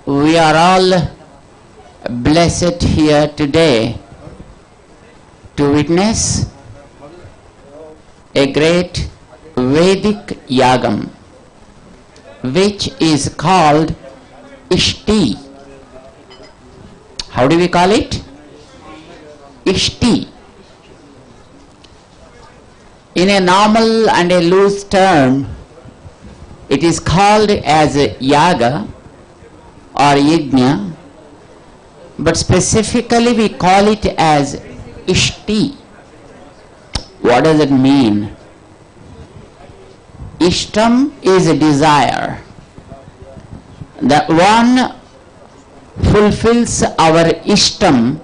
we are all blessed here today to witness a great Vedic yagam, which is called Ishti. How do we call it? Ishti. In a normal and a loose term, it is called as yaga or yajna, but specifically we call it as Ishti. What does it mean? Ishtam is a desire. The one fulfills our Ishtam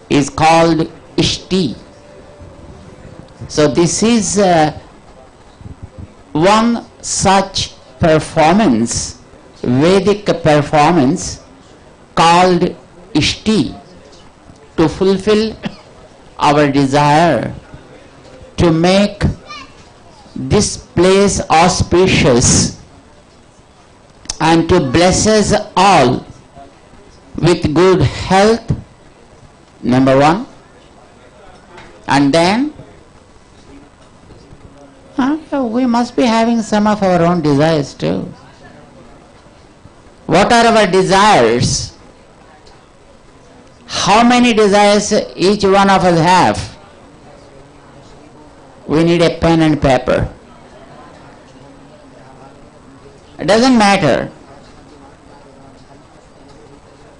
is called Ishti. So this is one such performance, Vedic performance called Ishti, to fulfill our desire, to make this place auspicious and to bless us all with good health, number one, and then we must be having some of our own desires too. What are our desires? How many desires each one of us have? We need a pen and paper. It doesn't matter.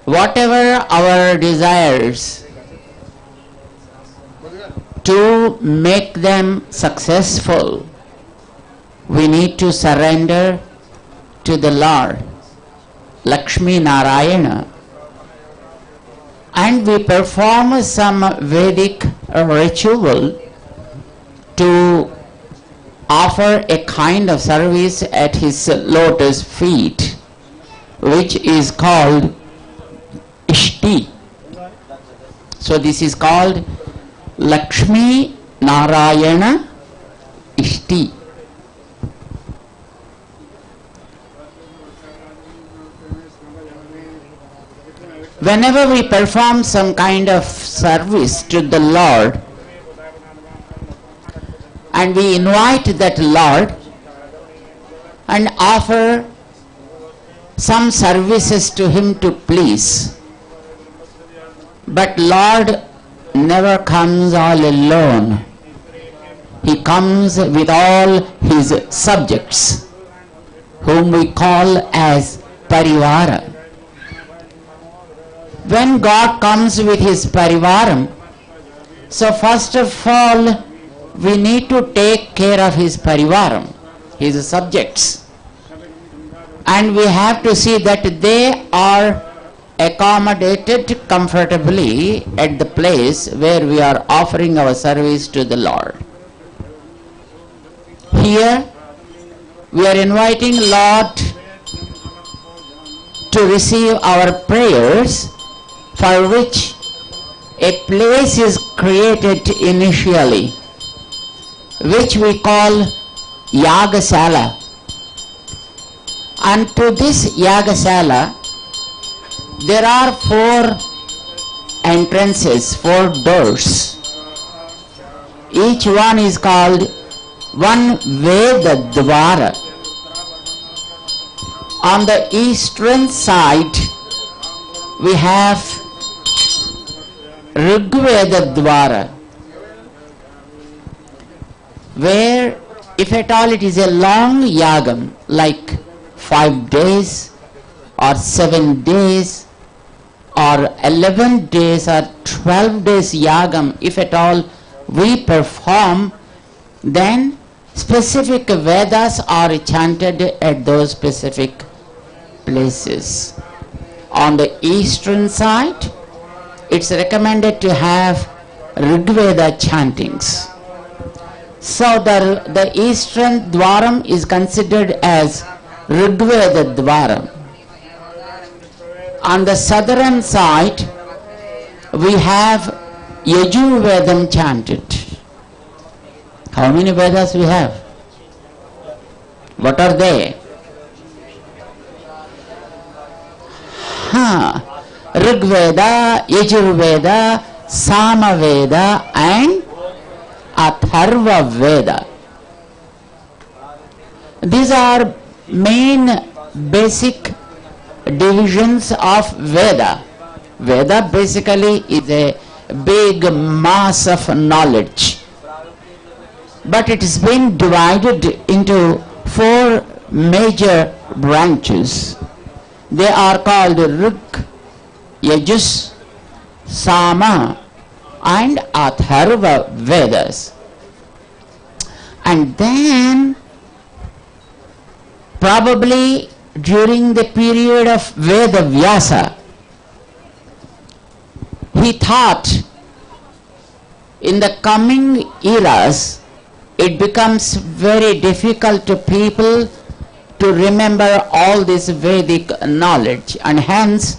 Whatever our desires, to make them successful, we need to surrender to the Lord, Lakshmi Narayana, and we perform some Vedic ritual to offer a kind of service at his lotus feet, which is called Ishti. So this is called Lakshmi Narayana Ishti. Whenever we perform some kind of service to the Lord and we invite that Lord and offer some services to him to please, but Lord never comes all alone. He comes with all his subjects, whom we call as Parivara. When God comes with his Parivaram, so first of all we need to take care of his Parivaram, his subjects, and we have to see that they are accommodated comfortably at the place where we are offering our service to the Lord. Here we are inviting Lord to receive our prayers, for which a place is created initially, which we call Yagasala. And to this Yagasala there are 4 entrances, 4 doors. Each one is called one Veda Dvara. On the eastern side we have Rigveda Dvara, where if at all it is a long yagam, like 5 days or 7 days or 11 days or 12 days yagam, if at all we perform, then specific Vedas are chanted at those specific places. On the eastern side, it's recommended to have Rigveda chantings. So the eastern Dwaram is considered as Rigveda Dwaram. On the southern side, we have Yajurvedam chanted. How many Vedas we have? What are they? Rig Veda, Yajur Veda, Sama Veda and Atharva Veda. These are main basic divisions of Veda. Veda basically is a big mass of knowledge, but it has been divided into 4 major branches. They are called Rig, Yajus, Sama and Atharva Vedas. And then probably during the period of Veda Vyasa, he thought in the coming eras it becomes very difficult to people to remember all this Vedic knowledge, and hence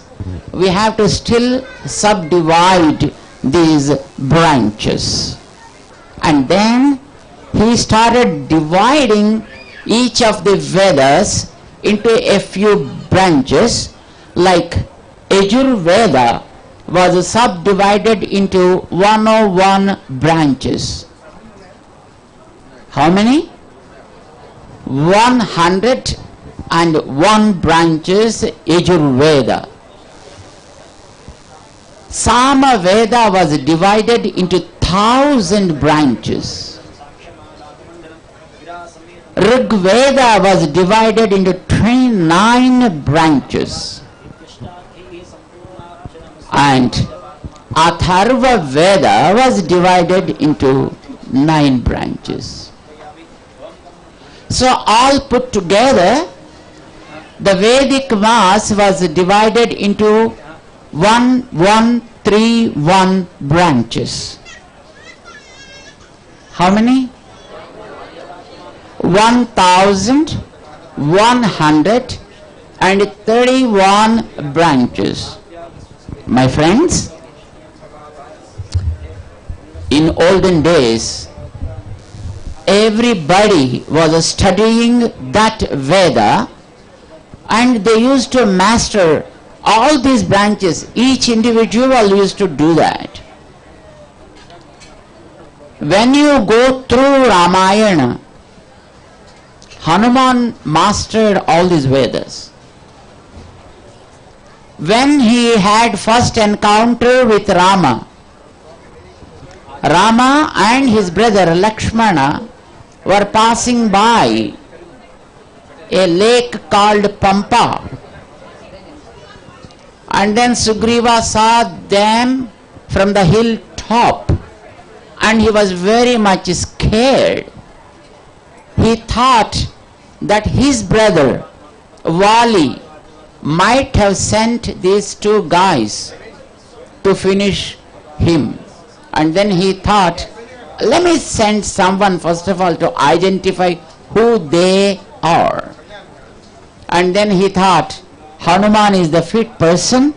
we have to still subdivide these branches. And then he started dividing each of the Vedas into a few branches, like Yajur Veda was subdivided into 101 branches. How many? 101 branches Yajur Veda. Sama Veda was divided into 1,000 branches. Rig Veda was divided into 29 branches. And Atharva Veda was divided into 9 branches. So all put together, the Vedic mass was divided into 1131 branches. How many? 1,131 branches. My friends, in olden days, everybody was studying that Veda and they used to master all these branches. Each individual used to do that. When you go through Ramayana, Hanuman mastered all these Vedas. When he had first encounter with Rama, Rama and his brother Lakshmana were passing by a lake called Pampa, and then Sugriva saw them from the hilltop and he was very much scared. He thought that his brother Vali might have sent these 2 guys to finish him. And then he thought, let me send someone first of all to identify who they are. And then he thought Hanuman is the fit person,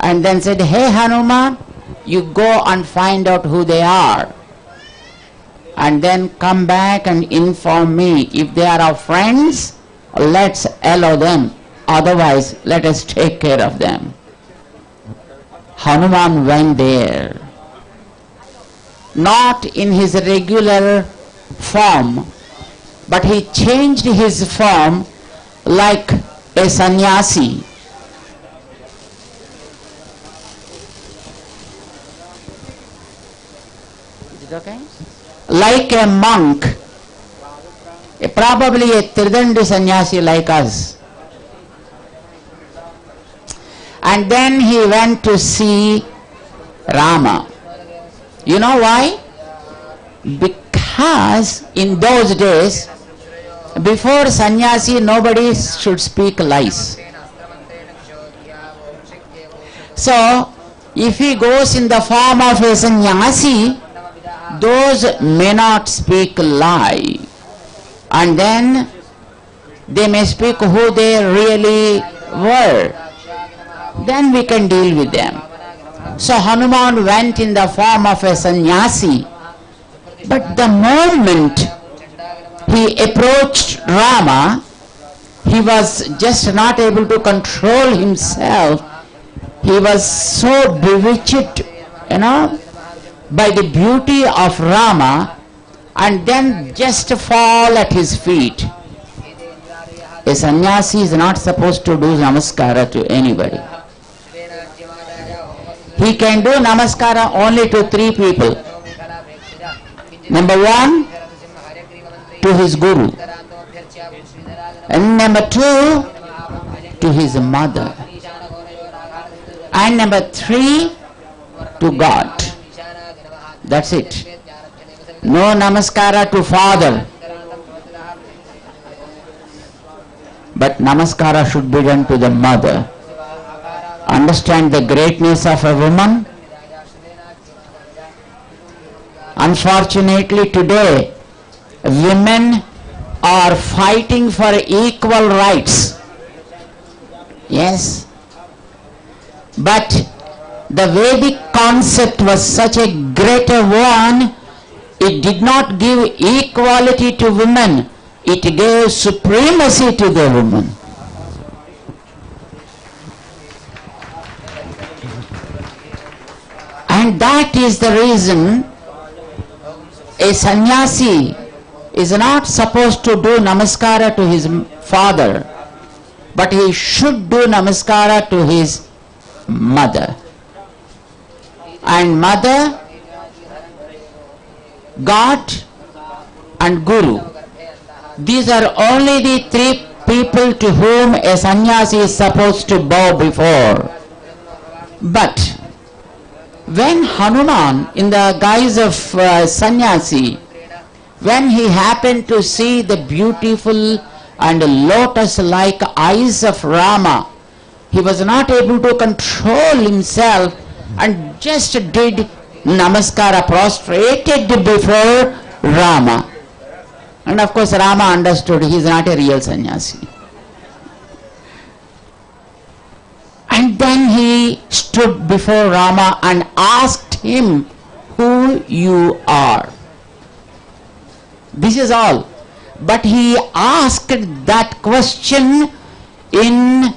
and then said, hey Hanuman, you go and find out who they are, and then come back and inform me. If they are our friends, let's allow them, otherwise let us take care of them. Hanuman went there, not in his regular form, but he changed his form like a sannyasi. Is it okay? Like a monk, probably a Tridandi sannyasi like us. And then he went to see Rama. You know why? Because in those days, before sannyasi, nobody should speak lies. So, if he goes in the form of a sannyasi, those may not speak lie. And then they may speak who they really were. Then we can deal with them. So Hanuman went in the form of a sannyasi. But the moment he approached Rama, he was just not able to control himself he was so bewitched, by the beauty of Rama, and then just fall at his feet. A sannyasi is not supposed to do namaskara to anybody. He can do namaskara only to three people. Number one, to his guru. And number two, to his mother. And number three, to God. That's it. No namaskara to father. But namaskara should be done to the mother. Understand the greatness of a woman? Unfortunately today, women are fighting for equal rights. Yes. But the Vedic concept was such a greater one, it did not give equality to women, it gave supremacy to the woman. And that is the reason a sannyasi is not supposed to do namaskara to his father, but he should do namaskara to his mother. And mother, God and Guru. These are only the three people to whom a sannyasi is supposed to bow before. But when Hanuman, in the guise of sannyasi, when he happened to see the beautiful and lotus-like eyes of Rama, he was not able to control himself and just did namaskara, prostrated before Rama. And of course Rama understood he is not a real sannyasi. And then he stood before Rama and asked him, who you are. This is all. But he asked that question in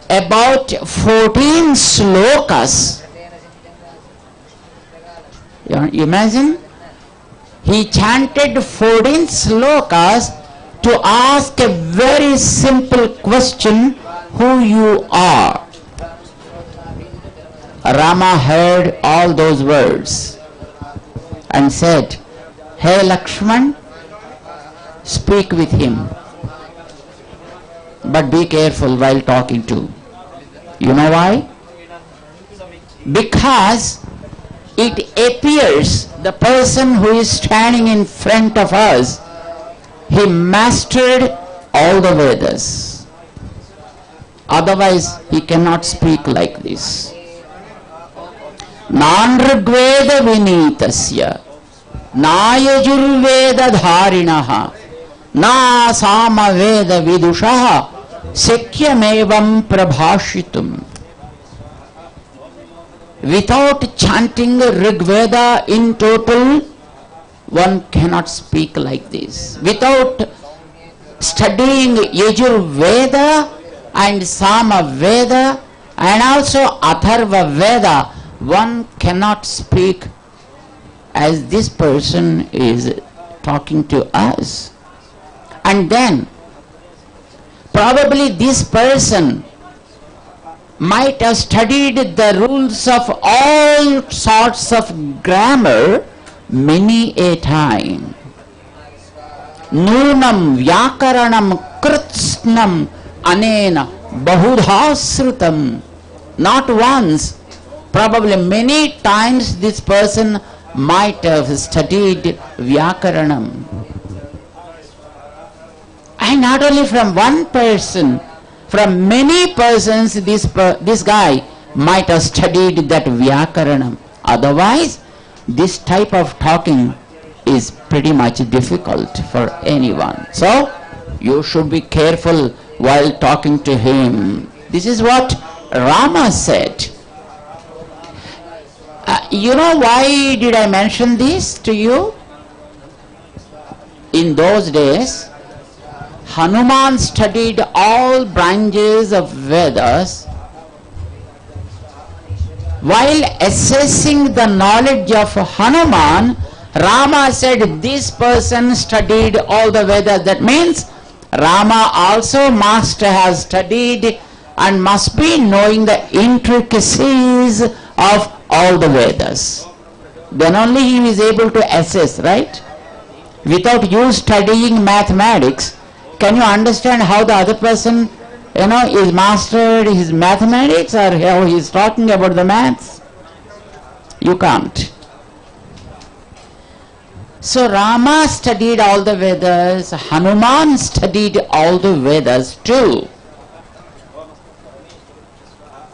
about 14 slokas. You imagine? He chanted 14 slokas to ask a very simple question, who you are. Rama heard all those words and said, hey Lakshman, speak with him, but be careful while talking to. You know why? Because it appears the person who is standing in front of us, he mastered all the Vedas. Otherwise he cannot speak like this. Nanrigveda vinitasya nayajurveda dharinaha na samaveda vidushaha sekyamevam prabhashitum. Without chanting Rigveda in total, one cannot speak like this. Without studying Yajurveda and Samaveda and also Atharva Veda, one cannot speak as this person is talking to us. And then probably this person might have studied the rules of all sorts of grammar many a time. Nunam vyakaranam kritsnam anena bahudhasrutam. Not once, probably many times this person might have studied vyakaranam. And not only from one person, from many persons this guy might have studied that vyakaranam. Otherwise, this type of talking is pretty much difficult for anyone. So, you should be careful while talking to him. This is what Rama said. You know why did I mention this to you? In those days, Hanuman studied all branches of Vedas While assessing the knowledge of Hanuman, Rama said this person studied all the Vedas. That means Rama also must have studied and must be knowing the intricacies of all the Vedas. Then only he is able to assess, right? Without you studying mathematics, can you understand how the other person, is mastered his mathematics, or how he is talking about the maths? You can't. So Rama studied all the Vedas, Hanuman studied all the Vedas too.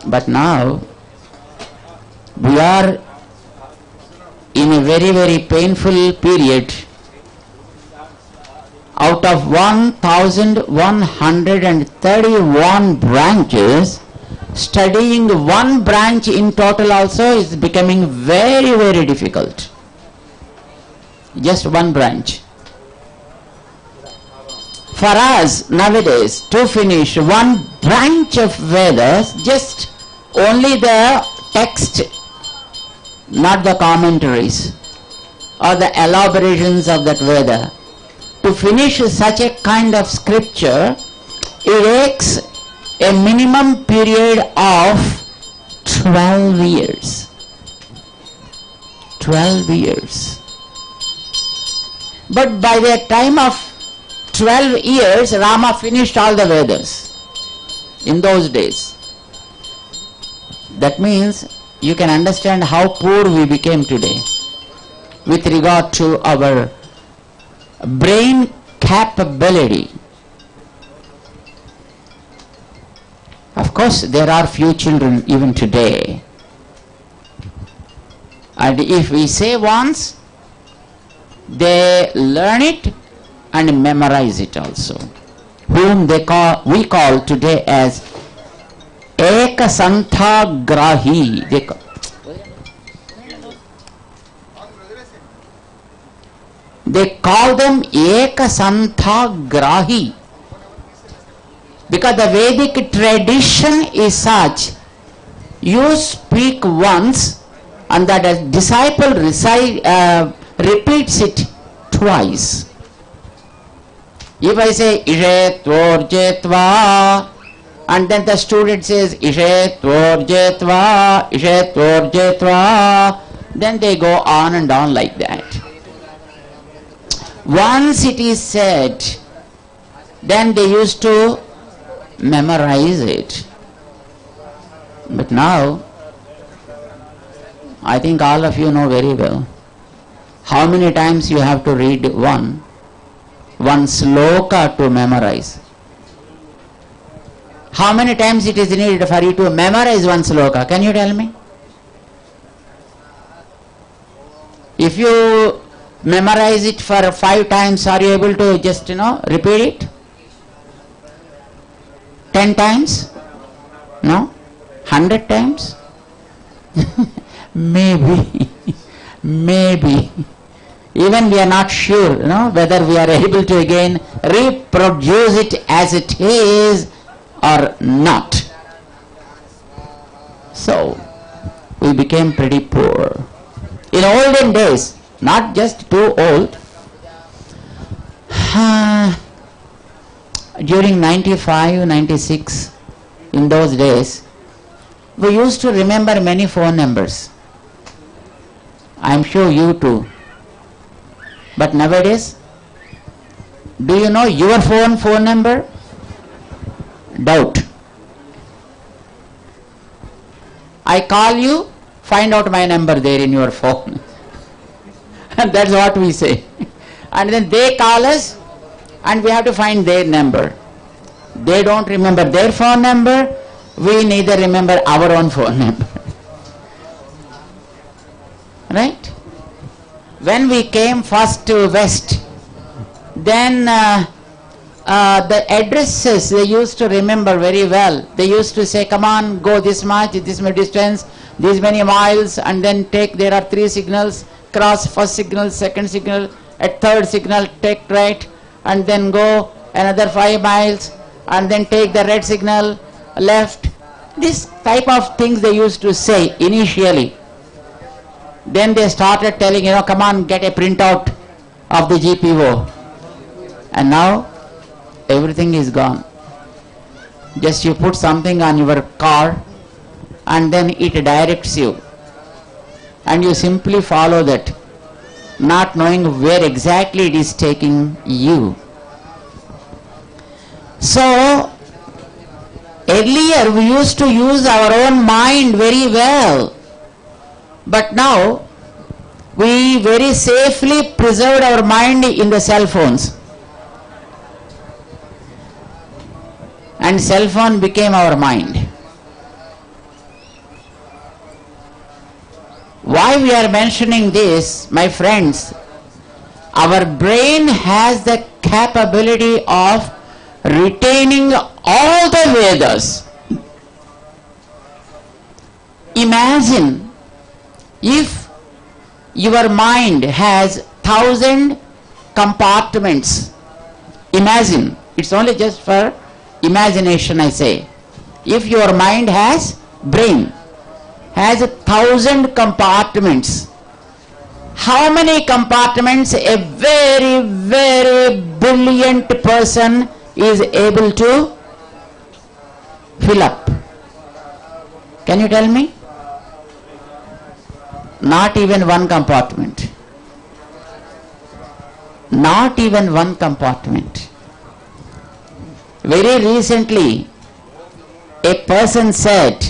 But now we are in a very, very painful period. Out of 1,131 branches, studying one branch in total also is becoming very, very difficult. Just one branch. For us nowadays to finish one branch of Vedas, just only the text, not the commentaries or the elaborations of that Veda. To finish such a kind of scripture, it takes a minimum period of 12 years. 12 years. But by the time of 12 years, Rama finished all the Vedas in those days. That means you can understand how poor we became today with regard to our brain capability. Of course, there are few children even today, and if we say once, they learn it and memorize it also, whom we call today as Ekasanthagrahi. They call them Ekasanthagrahi because the Vedic tradition is such: you speak once and that a disciple repeats it twice. If I say Ishe Tvorjetva, and then the student says Ishe Tvorjetva, Ishe Tvorjetva, then they go on and on like that. Once it is said, then they used to memorize it. But now, I think all of you know very well how many times you have to read one sloka to memorize. How many times it is needed for you to memorize one sloka? Can you tell me? If you memorize it for 5 times, are you able to just repeat it? 10 times? No? 100 times? Maybe. Maybe. Even we are not sure whether we are able to again reproduce it as it is or not. So we became pretty poor. In olden days, not just too old, during 95, 96, in those days, we used to remember many phone numbers. I am sure you too. But nowadays, do you know your phone number? Doubt. I call you, find out my number there in your phone. And that's what we say. And then they call us and we have to find their number. They don't remember their phone number, we neither remember our own phone number. Right? When we came first to West, then the addresses they used to remember very well. They used to say, come on, go this much distance, these many miles, and then there are 3 signals, cross first signal, second signal, at third signal take right, and then go another 5 miles, and then take the red signal left, This type of things they used to say initially. Then they started telling, come on, get a printout of the GPO. And now everything is gone. Just you put something on your car and then it directs you. And you simply follow that, not knowing where exactly it is taking you. So, earlier we used to use our own mind very well. But now, we very safely preserved our mind in the cell phones. And cell phone became our mind. Why we are mentioning this, my friends? Our brain has the capability of retaining all the Vedas. Imagine if your mind has 1,000 compartments. Imagine, it's only just for imagination I say. If your mind has brain, has 1,000 compartments, how many compartments a very, very brilliant person is able to fill up? Can you tell me? Not even one compartment. Not even one compartment. Very recently, a person said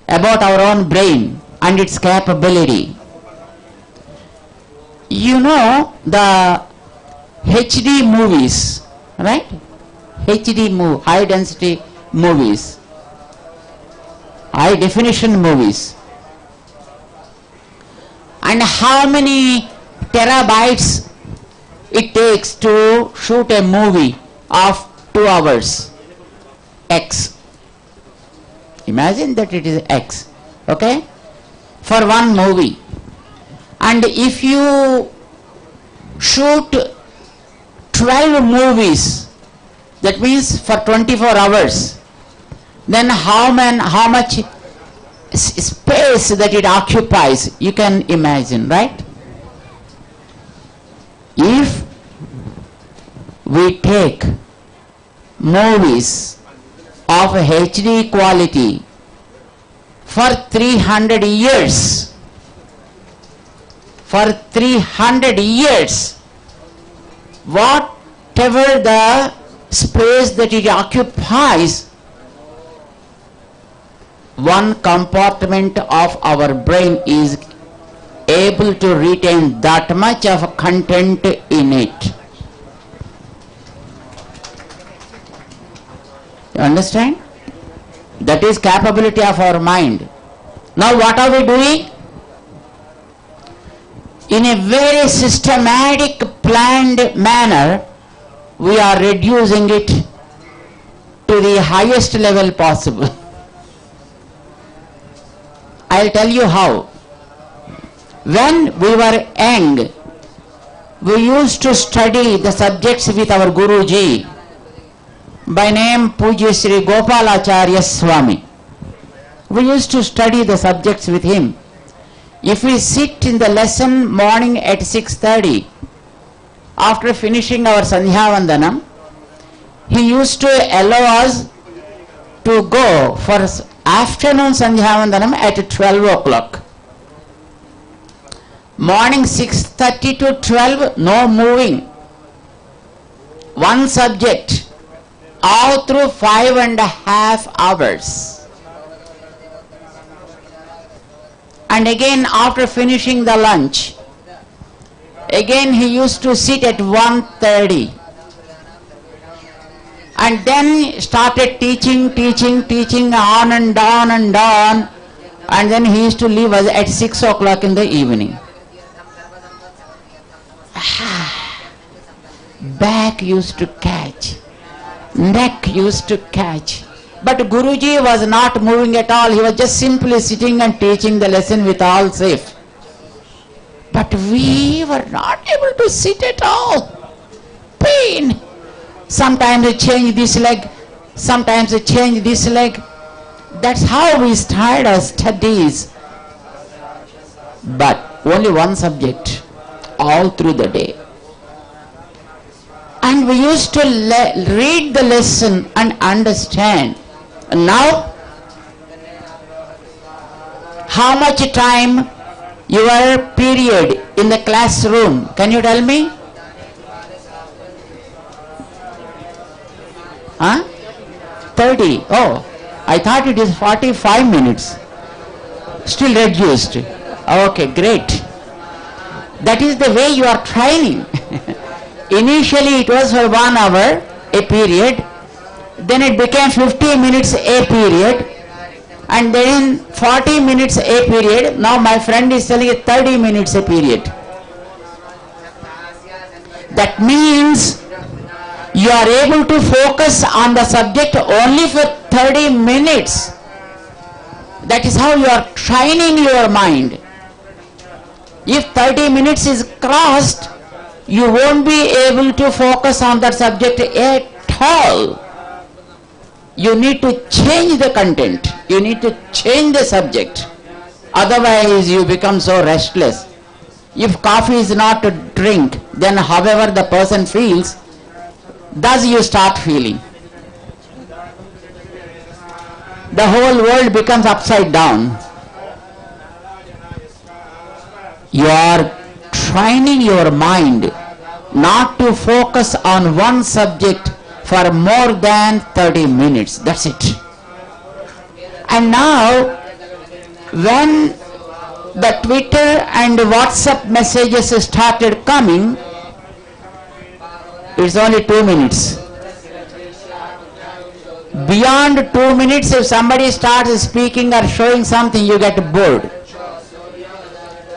about our own brain and its capability. You know the HD movies, right? HD movie, high density movies, high definition movies. And how many terabytes it takes to shoot a movie of 2 hours? X. Imagine that it is X, okay, for one movie. And if you shoot 12 movies, that means for 24 hours, then how much space that it occupies, you can imagine, right? If we take movies of HD quality for 300 years, whatever the space that it occupies, one compartment of our brain is able to retain that much of content in it. You understand? That is capability of our mind. Now what are we doing? In a very systematic, planned manner, we are reducing it to the highest level possible. I'll tell you how. When we were young, we used to study the subjects with our Guruji, by name Pujya Sri Gopalacharya Swamy. We used to study the subjects with him. If we sit in the lesson morning at 6:30, after finishing our Sandhya Vandanam, he used to allow us to go for afternoon Sandhya Vandanam at 12 o'clock. Morning 6:30 to 12, no moving. One subject, all through 5.5 hours. And again after finishing the lunch, again he used to sit at 1:30. And then started teaching on and on and on. And then he used to leave us at 6 o'clock in the evening. Back used to catch, neck used to catch. But Guruji was not moving at all. He was just simply sitting and teaching the lesson with all safe. But we were not able to sit at all. Pain. Sometimes I change this leg, sometimes I change this leg. That's how we started our studies. But only one subject all through the day. And we used to read the lesson and understand. And now, how much time your period in the classroom? Can you tell me? Huh? 30. Oh, I thought it is 45 minutes. Still reduced. Okay, great. That is the way you are training. Initially it was for 1 hour a period, then it became 50 minutes a period, and then 40 minutes a period. Now my friend is telling it 30 minutes a period. That means you are able to focus on the subject only for 30 minutes. That is how you are training your mind. If 30 minutes is crossed, you won't be able to focus on that subject at all. You need to change the content. You need to change the subject. Otherwise, you become so restless. If coffee is not a drink, then however the person feels, thus you start feeling. The whole world becomes upside down. You are training your mind not to focus on one subject for more than 30 minutes. That's it. And now, when the Twitter and WhatsApp messages started coming, it's only 2 minutes. Beyond 2 minutes, if somebody starts speaking or showing something, you get bored.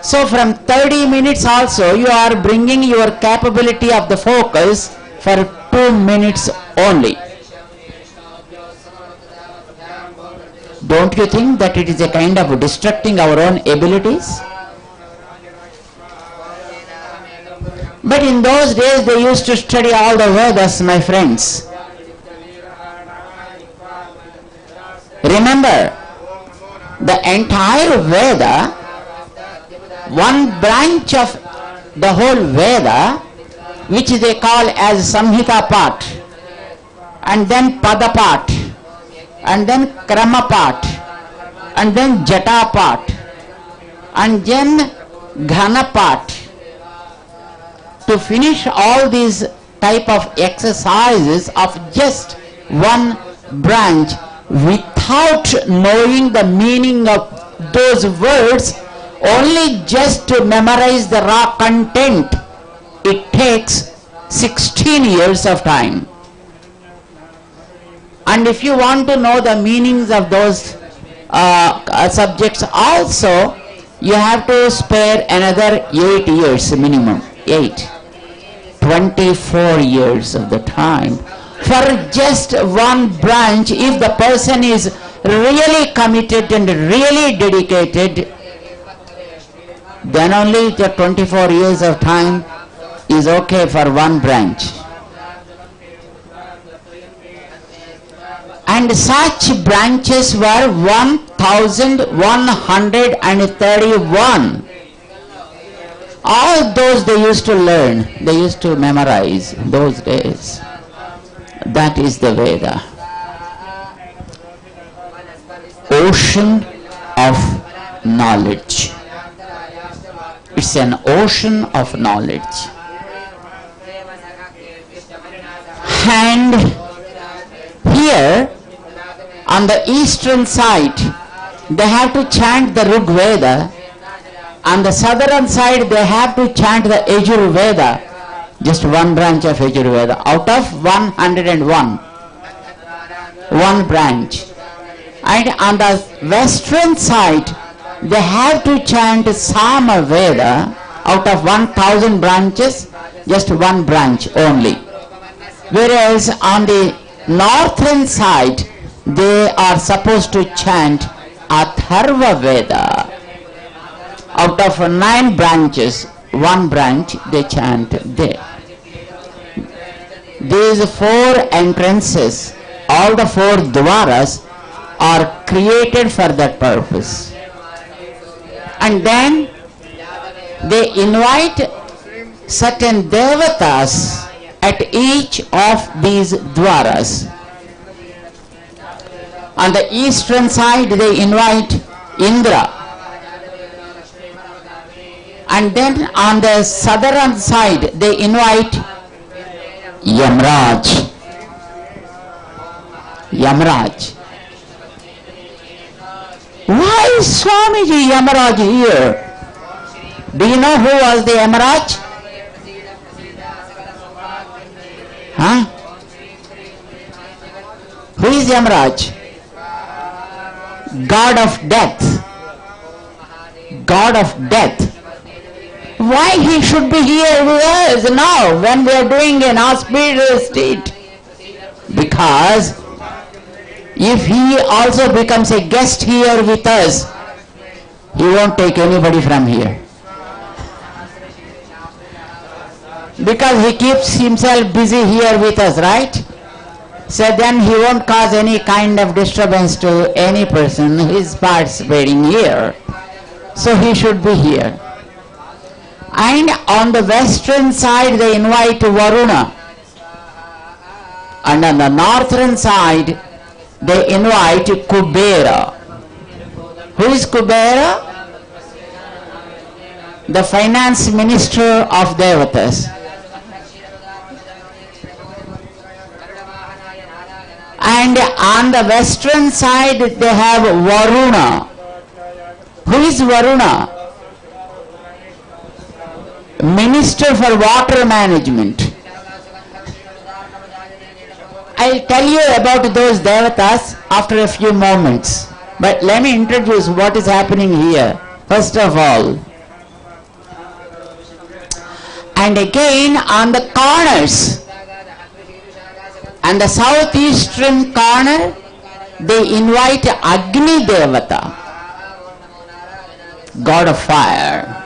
So from 30 minutes also, you are bringing your capability of the focus for 2 minutes only. Don't you think that it is a kind of destructing our own abilities? But in those days they used to study all the Vedas, my friends. Remember, the entire Veda, one branch of the whole Veda, which they call as Samhita part, and then Pada part, and then Krama part, and then Jata part, and then Ghana part. To finish all these type of exercises of just one branch without knowing the meaning of those words, only just to memorize the raw content, it takes 16 years of time. And if you want to know the meanings of those subjects also, you have to spare another 8 years minimum. 24 years of the time for just one branch. If the person is really committed and really dedicated, then only the 24 years of time is okay for one branch. And such branches were 1131. All those they used to learn, they used to memorize those days. That is the Veda. Ocean of knowledge. It's an ocean of knowledge. And here on the eastern side, they have to chant the Rig Veda. On the southern side, they have to chant the Yajur Veda, just one branch of Yajur Veda, out of 101, one branch. And on the western side, they have to chant Sama Veda, out of 1000 branches, just one branch only. Whereas on the northern side, they are supposed to chant Atharva Veda. Out of 9 branches, one branch they chant there. These 4 entrances, all the 4 dwaras, are created for that purpose. And then they invite certain devatas at each of these dwaras. On the eastern side they invite Indra, and then on the southern side they invite Yamraj. Yamraj. Why is Swamiji Yamaraj here? Do you know who was the Yamaraj? Huh? Who is Yamaraj? God of death. God of death. Why he should be here with us now when we are doing an auspicious state? Because if he also becomes a guest here with us, he won't take anybody from here. Because he keeps himself busy here with us, right? So then he won't cause any kind of disturbance to any person who is participating here. So he should be here. And on the western side they invite Varuna. And on the northern side they invite Kubera. Who is Kubera? The finance minister of Devatas. And on the western side they have Varuna. Who is Varuna? Minister for water management. I'll tell you about those devatas after a few moments. But let me introduce what is happening here. First of all. And again on the corners, and the southeastern corner, they invite Agni Devata, God of fire.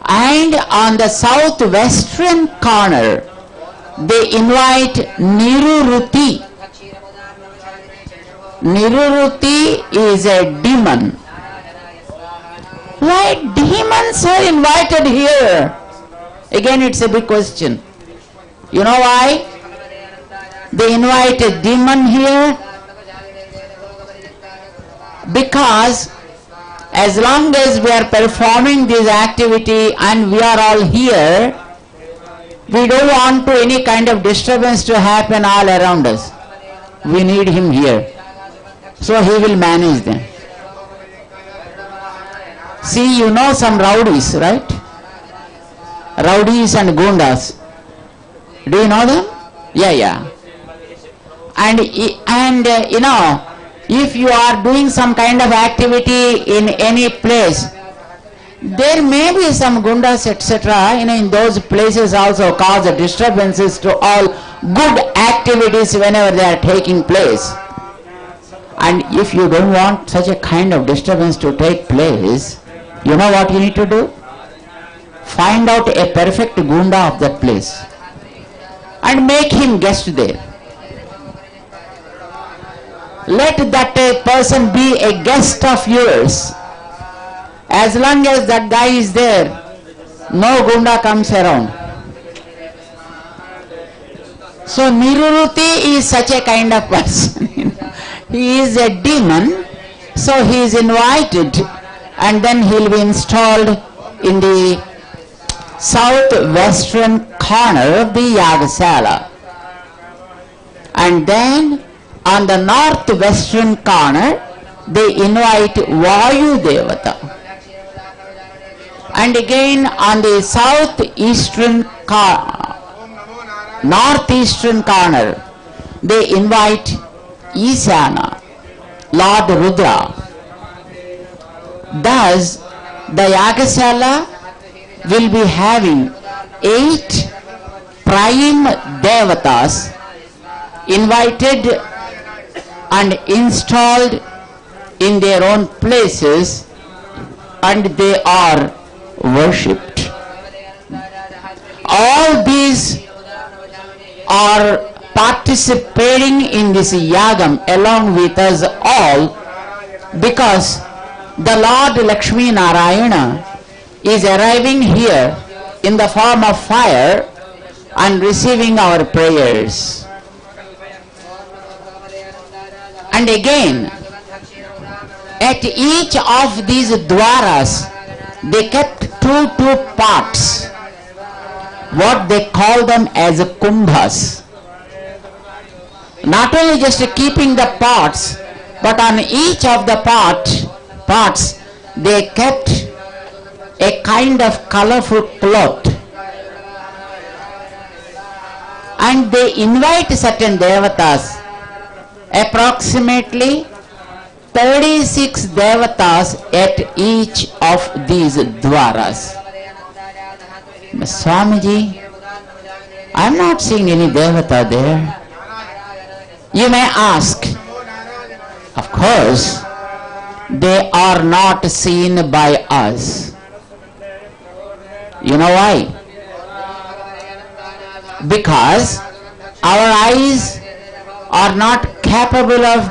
And on the southwestern corner, they invite Niruruti. Niruruti is a demon. Why demons are invited here? Again, it's a big question. You know why? They invite a demon here because as long as we are performing this activity and we are all here, we don't want to any kind of disturbance to happen all around us. We need him here. So he will manage them. See, you know some rowdies, right? Rowdies and gundas. Do you know them? Yeah. And you know, if you are doing some kind of activity in any place, there may be some gundas, etc. In those places also cause disturbances to all good activities whenever they are taking place. And if you don't want such a kind of disturbance to take place, you know what you need to do? Find out a perfect gunda of that place and make him guest there. Let that person be a guest of yours. As long as that guy is there, no gunda comes around. So Niruruti is such a kind of person. He is a demon, so he is invited and then he will be installed in the southwestern corner of the Yagasala. And then on the northwestern corner they invite Vayu Devata. And again on the northeastern corner they invite Isana, Lord Rudra. Thus the Yagasala will be having 8 prime devatas invited and installed in their own places, and they are worshipped. All these are participating in this yagam along with us all, because the Lord Lakshmi Narayana is arriving here in the form of fire and receiving our prayers. And again, at each of these dwaras, they kept two pots, what they call them as kumbhas. Not only just keeping the pots, but on each of the pots, they kept a kind of colorful cloth. And they invite certain devatas, approximately 36 devatas at each of these dwaras. Swamiji, I am not seeing any devata there. You may ask, of course, they are not seen by us. You know why? Because our eyes are not capable of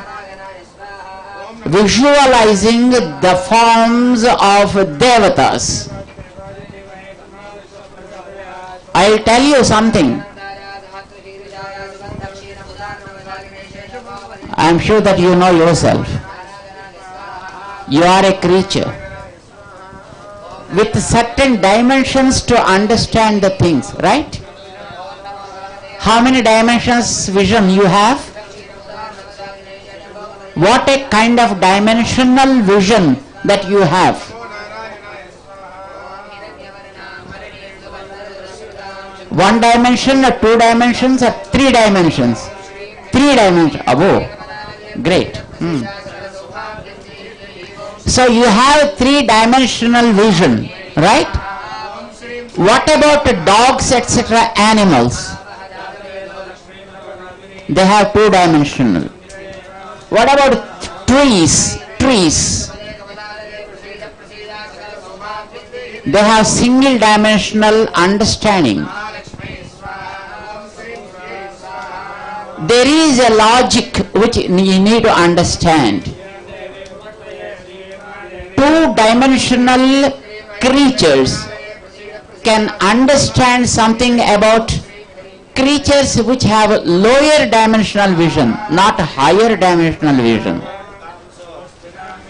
visualizing the forms of devatas. I'll tell you something. I'm sure that you know yourself. You are a creature with certain dimensions to understand the things, right? How many dimensions vision you have? What a kind of dimensional vision that you have. One dimension, or two dimensions, or three dimensions? Three dimensions. Above. Great. So you have three-dimensional vision, right? What about dogs, etc., animals? They have two-dimensional. What about trees? They have single-dimensional understanding. There is a logic which you need to understand. Two-dimensional creatures can understand something about creatures which have lower dimensional vision, not higher dimensional vision.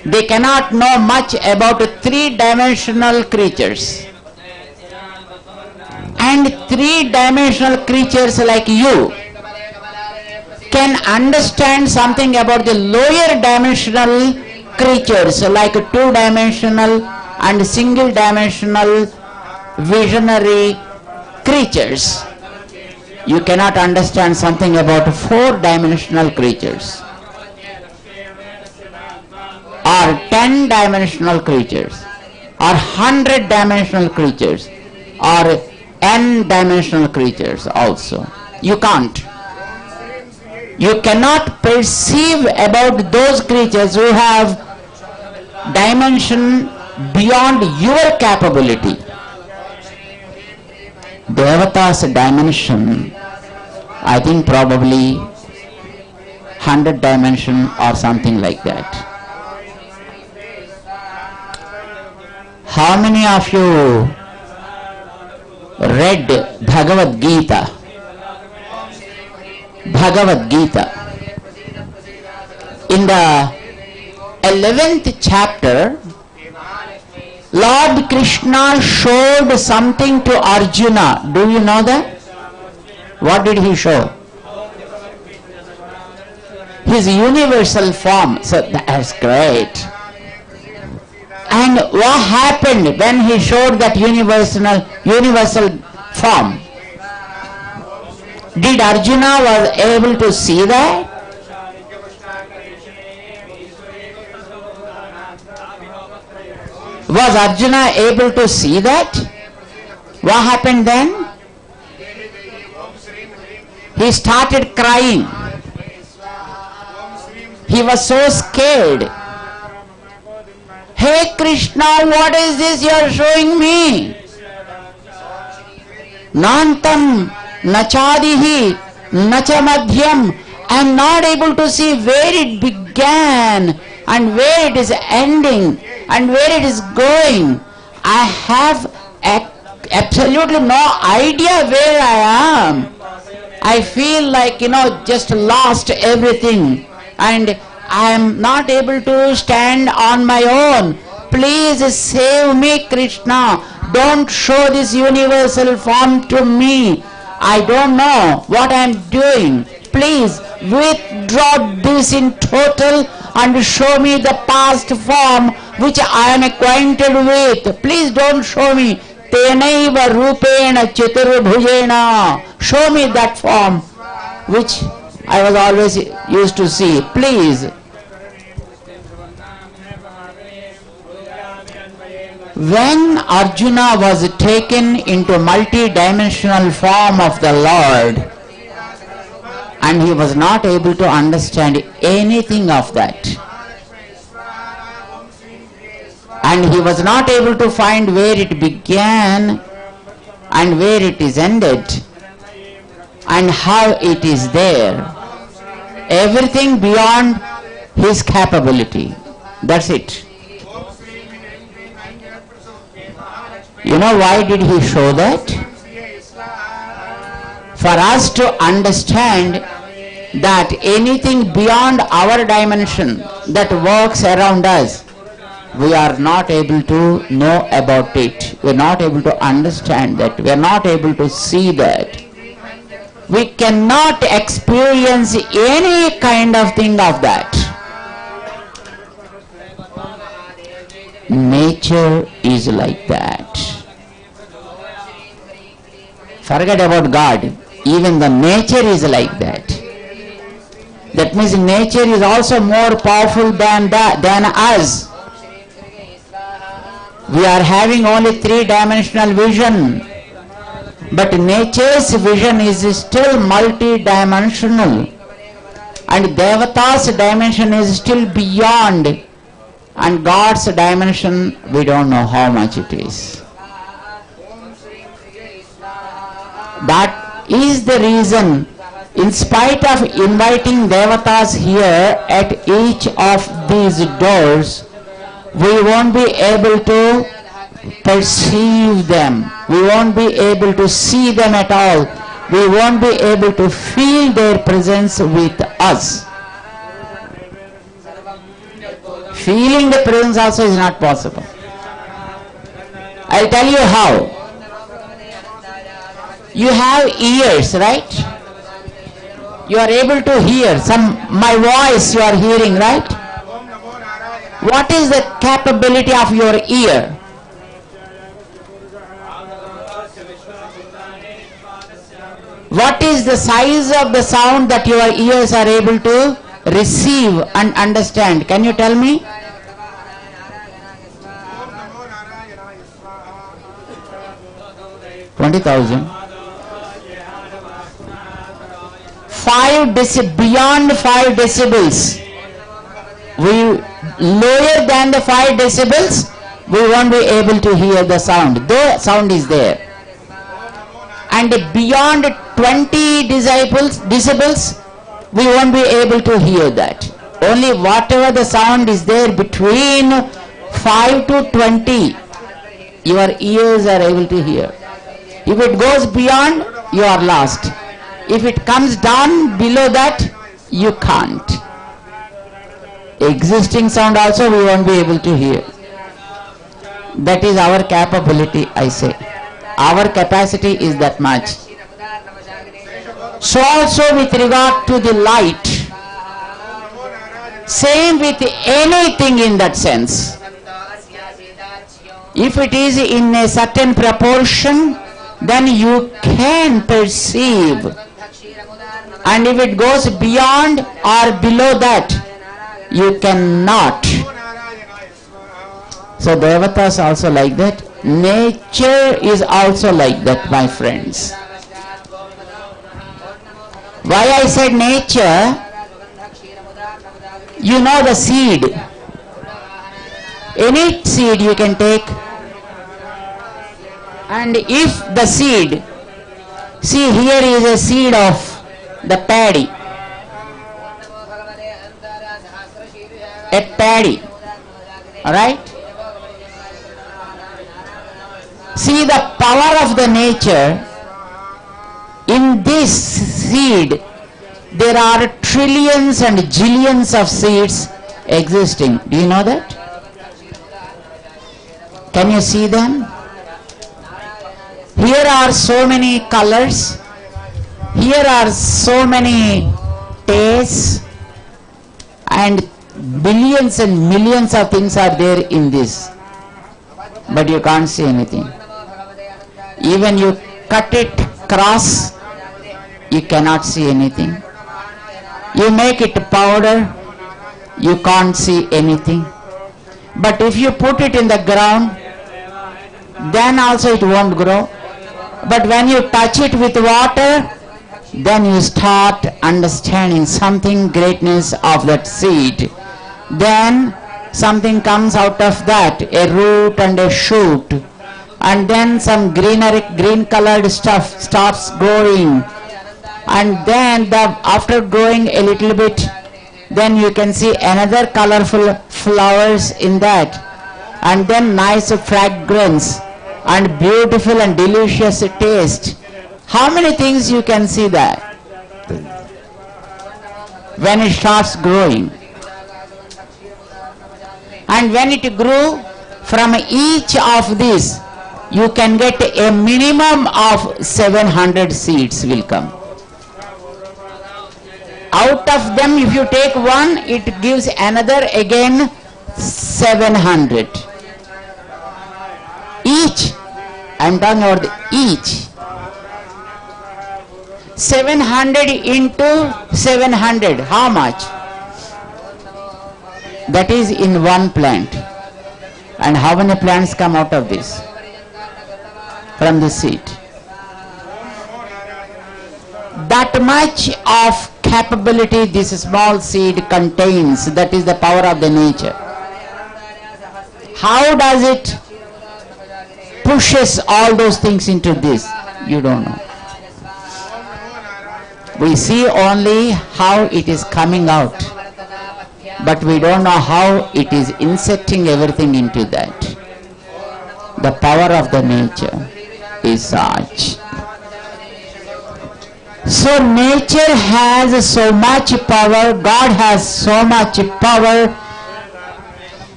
They cannot know much about three-dimensional creatures. And three-dimensional creatures like you can understand something about the lower dimensional creatures like two-dimensional and single-dimensional visionary creatures. You cannot understand something about four-dimensional creatures or 10-dimensional creatures or 100-dimensional creatures or n-dimensional creatures also. You can't. You cannot perceive about those creatures who have dimension beyond your capability. Devata's dimension, I think probably 100 dimension or something like that. How many of you read Bhagavad Gita? Bhagavad Gita. In the 11th chapter, Lord Krishna showed something to Arjuna. Do you know that? What did he show? His universal form. So that's great. And what happened when he showed that universal form? Did Arjuna was able to see that? Was Arjuna able to see that? What happened then? He started crying. He was so scared. Hey Krishna, what is this you are showing me? Nantam nachadihi nacha madhyam. I am not able to see where it began and where it is ending and where it is going. I have absolutely no idea where I am. I feel like, just lost everything, and I am not able to stand on my own. Please save me, Krishna. Don't show this universal form to me. I don't know what I am doing. Please withdraw this in total and show me the past form which I am acquainted with. Please don't show me Tenaiva Rupena Chaturbhujena. Show me that form which I was always used to see. Please. When Arjuna was taken into multi-dimensional form of the Lord, and he was not able to understand anything of that, and he was not able to find where it began and where it is ended and how it is there, everything beyond his capability. That's it. You know why did he show that? For us to understand that anything beyond our dimension that works around us, we are not able to know about it. We are not able to understand that. We are not able to see that. We cannot experience any kind of thing of that. Nature is like that. Forget about God. Even the nature is like that. That means nature is also more powerful than us. We are having only three-dimensional vision, but nature's vision is still multi-dimensional, and Devata's dimension is still beyond, and God's dimension, we don't know how much it is. That is the reason, in spite of inviting Devatas here at each of these doors, we won't be able to perceive them. We won't be able to see them at all. We won't be able to feel their presence with us. Feeling the presence also is not possible. I'll tell you how. You have ears, right? You are able to hear. My voice you are hearing, right? What is the capability of your ear? What is the size of the sound that your ears are able to receive and understand? Can you tell me? $20,000. Beyond 5 decibels. Lower than the 5 decibels, we won't be able to hear the sound. The sound is there. And beyond 20 decibels, we won't be able to hear that. Only whatever the sound is there between 5 to 20, your ears are able to hear. If it goes beyond, you are lost. If it comes down below that, you can't. Existing sound also we won't be able to hear. That is our capability, I say. Our capacity is that much. So also with regard to the light, same with anything in that sense. If it is in a certain proportion, then you can perceive. And if it goes beyond or below that, you cannot. So Devatas also like that. Nature is also like that, my friends. Why I said nature? You know the seed. Any seed you can take. And if the seed, see here is a seed of the paddy. A paddy. Alright? See the power of the nature. In this seed, there are trillions and jillions of seeds existing. Do you know that? Can you see them? Here are so many colors. Here are so many tastes. And billions and millions of things are there in this. But you can't see anything. Even you cut it cross, you cannot see anything. You make it powder, you can't see anything. But if you put it in the ground, then also it won't grow. But when you touch it with water, then you start understanding something greatness of that seed. Then something comes out of that, a root and a shoot. And then some green colored stuff starts growing. And then after growing a little bit, then you can see another colorful flowers in that. And then nice fragrance and beautiful and delicious taste. How many things you can see that when it starts growing? And when it grew, from each of these, you can get a minimum of 700 seeds will come. Out of them, if you take one, it gives another again 700. Each, I am talking about each. 700 into 700, how much? That is in one plant. And how many plants come out of this? From the seed. That much of capability this small seed contains. That is the power of the nature. How does it pushes all those things into this? You don't know. We see only how it is coming out, but we don't know how it is inserting everything into that. The power of the nature is such. So nature has so much power, God has so much power,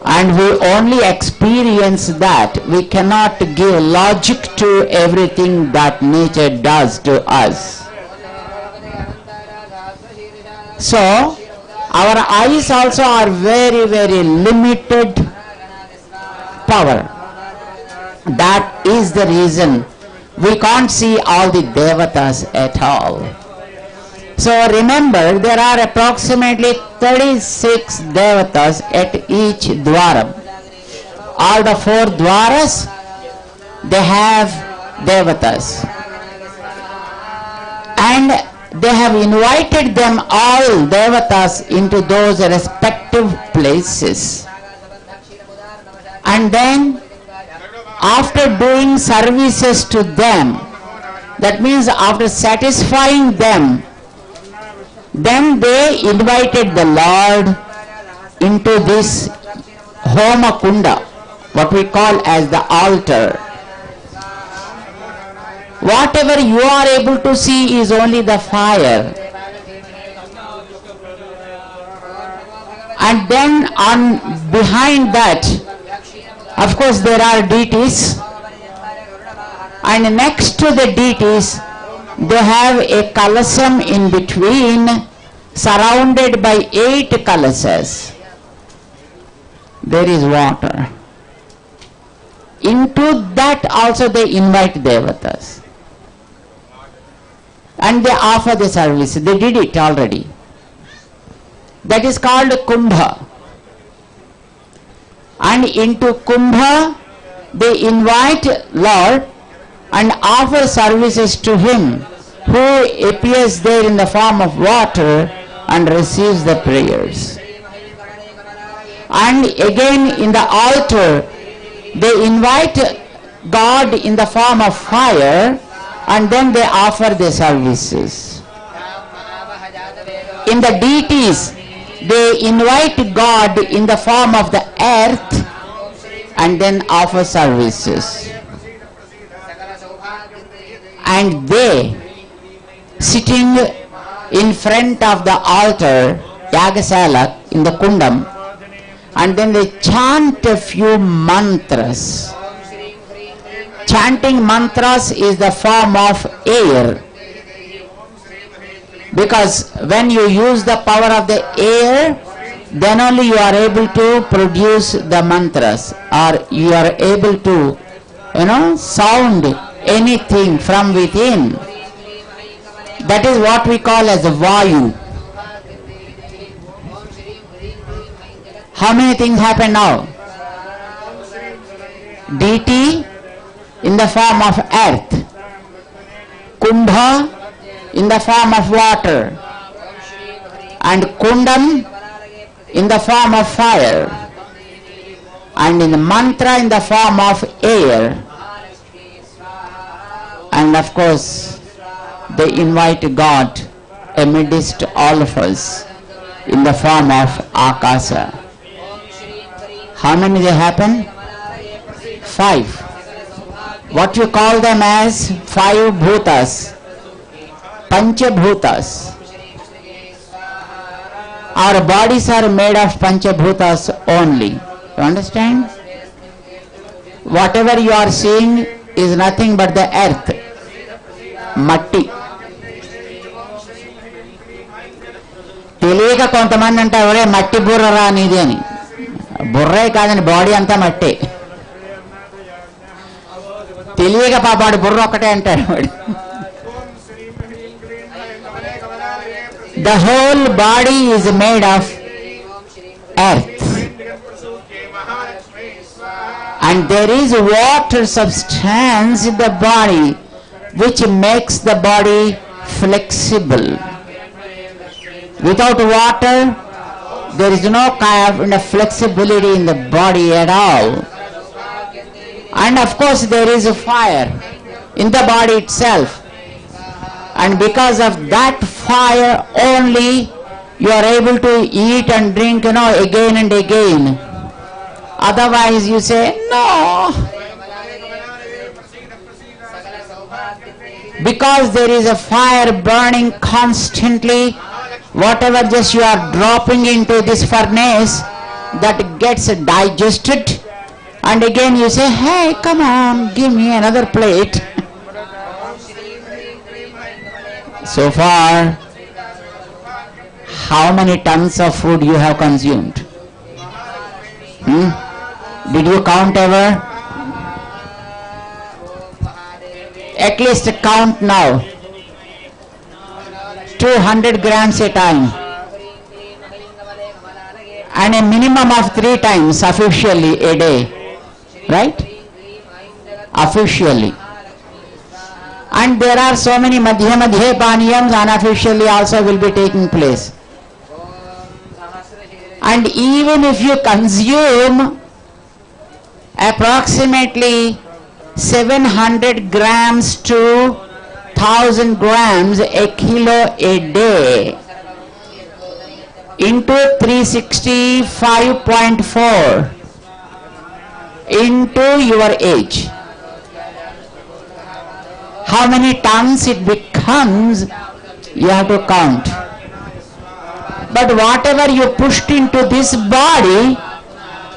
and we only experience that. We cannot give logic to everything that nature does to us. So our eyes also are very, very limited power. That is the reason we can't see all the devatas at all. So remember, there are approximately 36 devatas at each dwaram. All the 4 dwaras, they have devatas. And they have invited them all devatas into those respective places. And then after doing services to them, that means after satisfying them, then they invited the Lord into this Homa Kunda, what we call as the altar. Whatever you are able to see is only the fire. And then behind that, of course, there are deities. And next to the deities, they have a kalasam in between, surrounded by 8 kalasas. There is water. Into that also they invite devatas. And they offer the service. They did it already. That is called Kumbha. And into Kumbha, they invite Lord and offer services to Him, who appears there in the form of water and receives the prayers. And again in the altar, they invite God in the form of fire, and then they offer the services. in the deities, they invite God in the form of the earth and then offer services. And they, sitting in front of the altar, Yagasala, in the kundam, and then they chant a few mantras. Chanting mantras is the form of air, because when you use the power of the air, then only you are able to produce the mantras, or you are able to, sound anything from within. That is what we call as the Vayu. How many things happen now? Deity in the form of earth, Kumbha in the form of water, and Kundam in the form of fire, and in the mantra in the form of air. And of course, they invite God amidst all of us in the form of Akasa. How many they happen? 5. What you call them as 5 bhutas, Pancha bhutas. Our bodies are made of Pancha bhutas only. You understand? Whatever you are seeing is nothing but the earth, matti. తెలియక కొంతమంది అంటారు, ఒరే మట్టి బుర్ర రా నీది అని. బుర్రే కాదని, బాడీ అంతా మట్టే. తెలియక పాపాడు బుర్ర ఒక్కటే అంటాడు వాడు. The whole body is made of earth, and there is water substance in the body which makes the body flexible. Without water, there is no kind of flexibility in the body at all. And of course there is a fire in the body itself, and because of that fire only you are able to eat and drink again and again. Otherwise you say no, because there is a fire burning constantly. Whatever just you are dropping into this furnace, that gets digested, and again you say, hey, come on, give me another plate. So far, how many tons of food you have consumed? Did you count ever? At least count now. 200 grams a time, and a minimum of 3 times officially a day, right? Officially. And there are so many madhya paniyams unofficially also will be taking place. And even if you consume approximately 700 grams to 1000 grams a kilo a day into 365.4 into your age, how many tons it becomes, you have to count. But whatever you pushed into this body,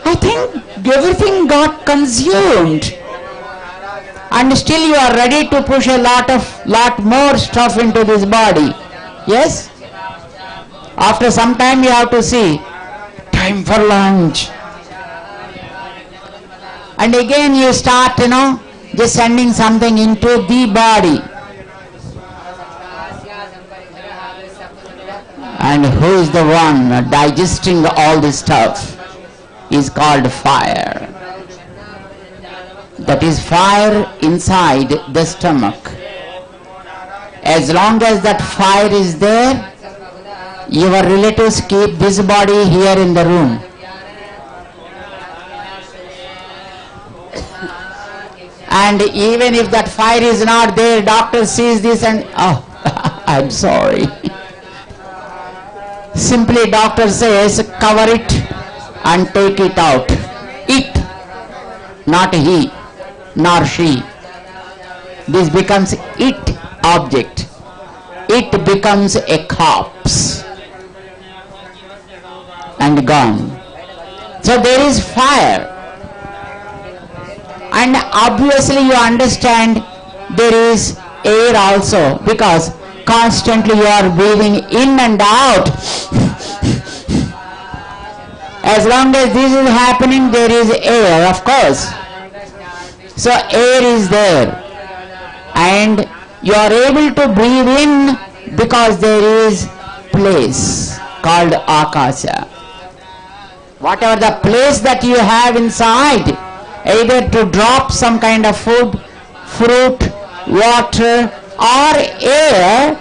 I think everything got consumed. And still you are ready to push a lot more stuff into this body. Yes? After some time you have to see, time for lunch. And again you start, just sending something into the body. And who is the one digesting all this stuff? Is called fire. That is fire inside the stomach. As long as that fire is there, your relatives keep this body here in the room. And even if that fire is not there, doctor sees this and, oh, I'm sorry. Simply doctor says cover it and take it out. It, not he nor she. This becomes it object. It becomes a corpse and gone. So there is fire, and obviously you understand there is air also, because constantly you are breathing in and out. As long as this is happening, there is air, of course. So air is there, and you are able to breathe in because there is place called akasha. Whatever the place that you have inside, either to drop some kind of food, fruit, water or air,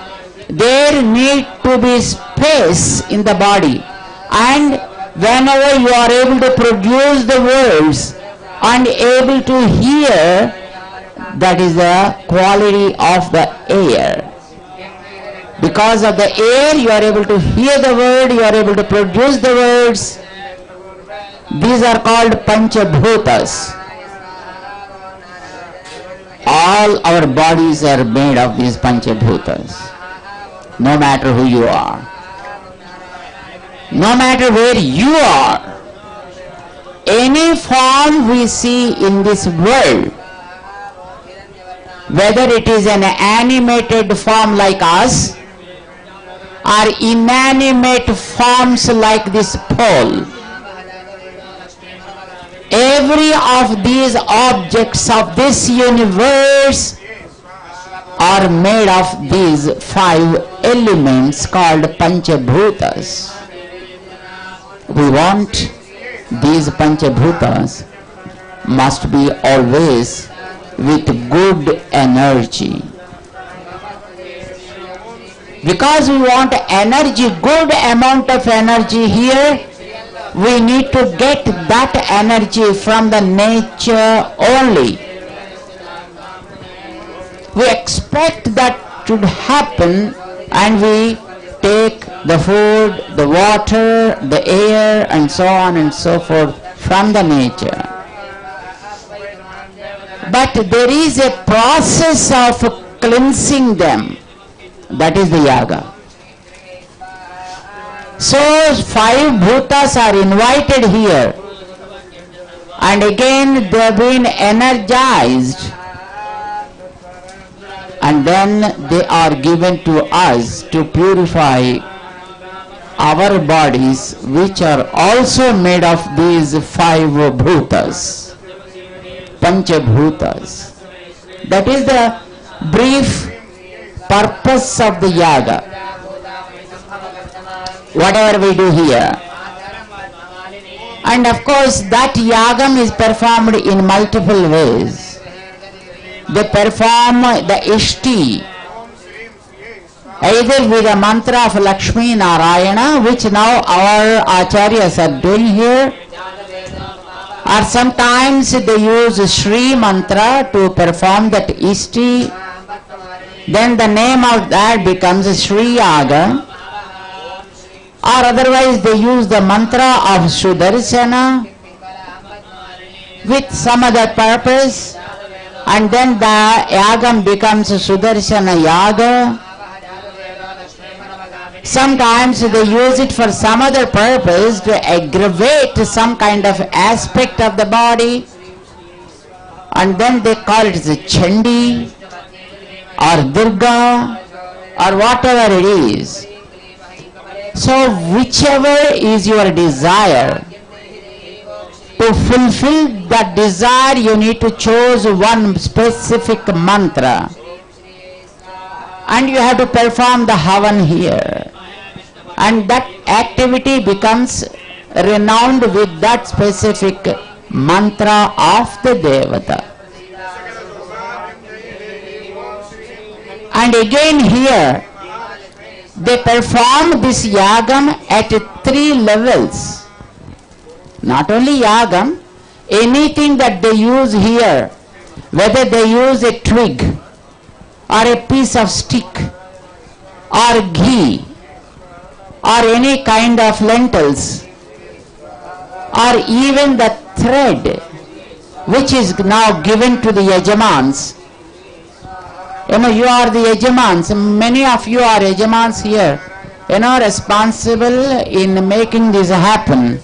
there need to be space in the body, and whenever you are able to produce the words and able to hear, that is the quality of the air. Because of the air you are able to hear the word, you are able to produce the words. These are called Panchabhutas. All our bodies are made of these Panchabhutas, no matter who you are, no matter where you are. Any form we see in this world, whether it is an animated form like us or inanimate forms like this pole, every of these objects of this universe are made of these 5 elements called Panchabhutas. We want these Panchabhutas must be always with good energy. Because we want energy, good amount of energy here, we need to get that energy from the nature only. We expect that should happen, and we take the food, the water, the air and so on and so forth from the nature. But there is a process of cleansing them. That is the yaga. So 5 bhutas are invited here, and again they have been energized, and then they are given to us to purify our bodies, which are also made of these 5 bhutas, Panchabhutas. That is the brief purpose of the yaga. Whatever we do here. And of course that yagam is performed in multiple ways. They perform the ishti either with the mantra of Lakshmi Narayana, which now our acharyas are doing here, or sometimes they use Shri mantra to perform that ishti. Then the name of that becomes Shri Yaga. Or otherwise they use the mantra of Sudarshana with some other purpose, and then the yagam becomes Sudarshana Yaga. Sometimes they use it for some other purpose to aggravate some kind of aspect of the body, and then they call it the Chandi or Durga or whatever it is. So whichever is your desire, to fulfill that desire you need to choose one specific mantra, and you have to perform the havan here, and that activity becomes renowned with that specific mantra of the devata. And again here they perform this yagam at 3 levels. Not only yagam, anything that they use here, whether they use a twig or a piece of stick or ghee or any kind of lentils, or even the thread which is now given to the Yajamans. You know, you are the Yajamans, many of you are Yajamans here, you know, responsible in making this happen.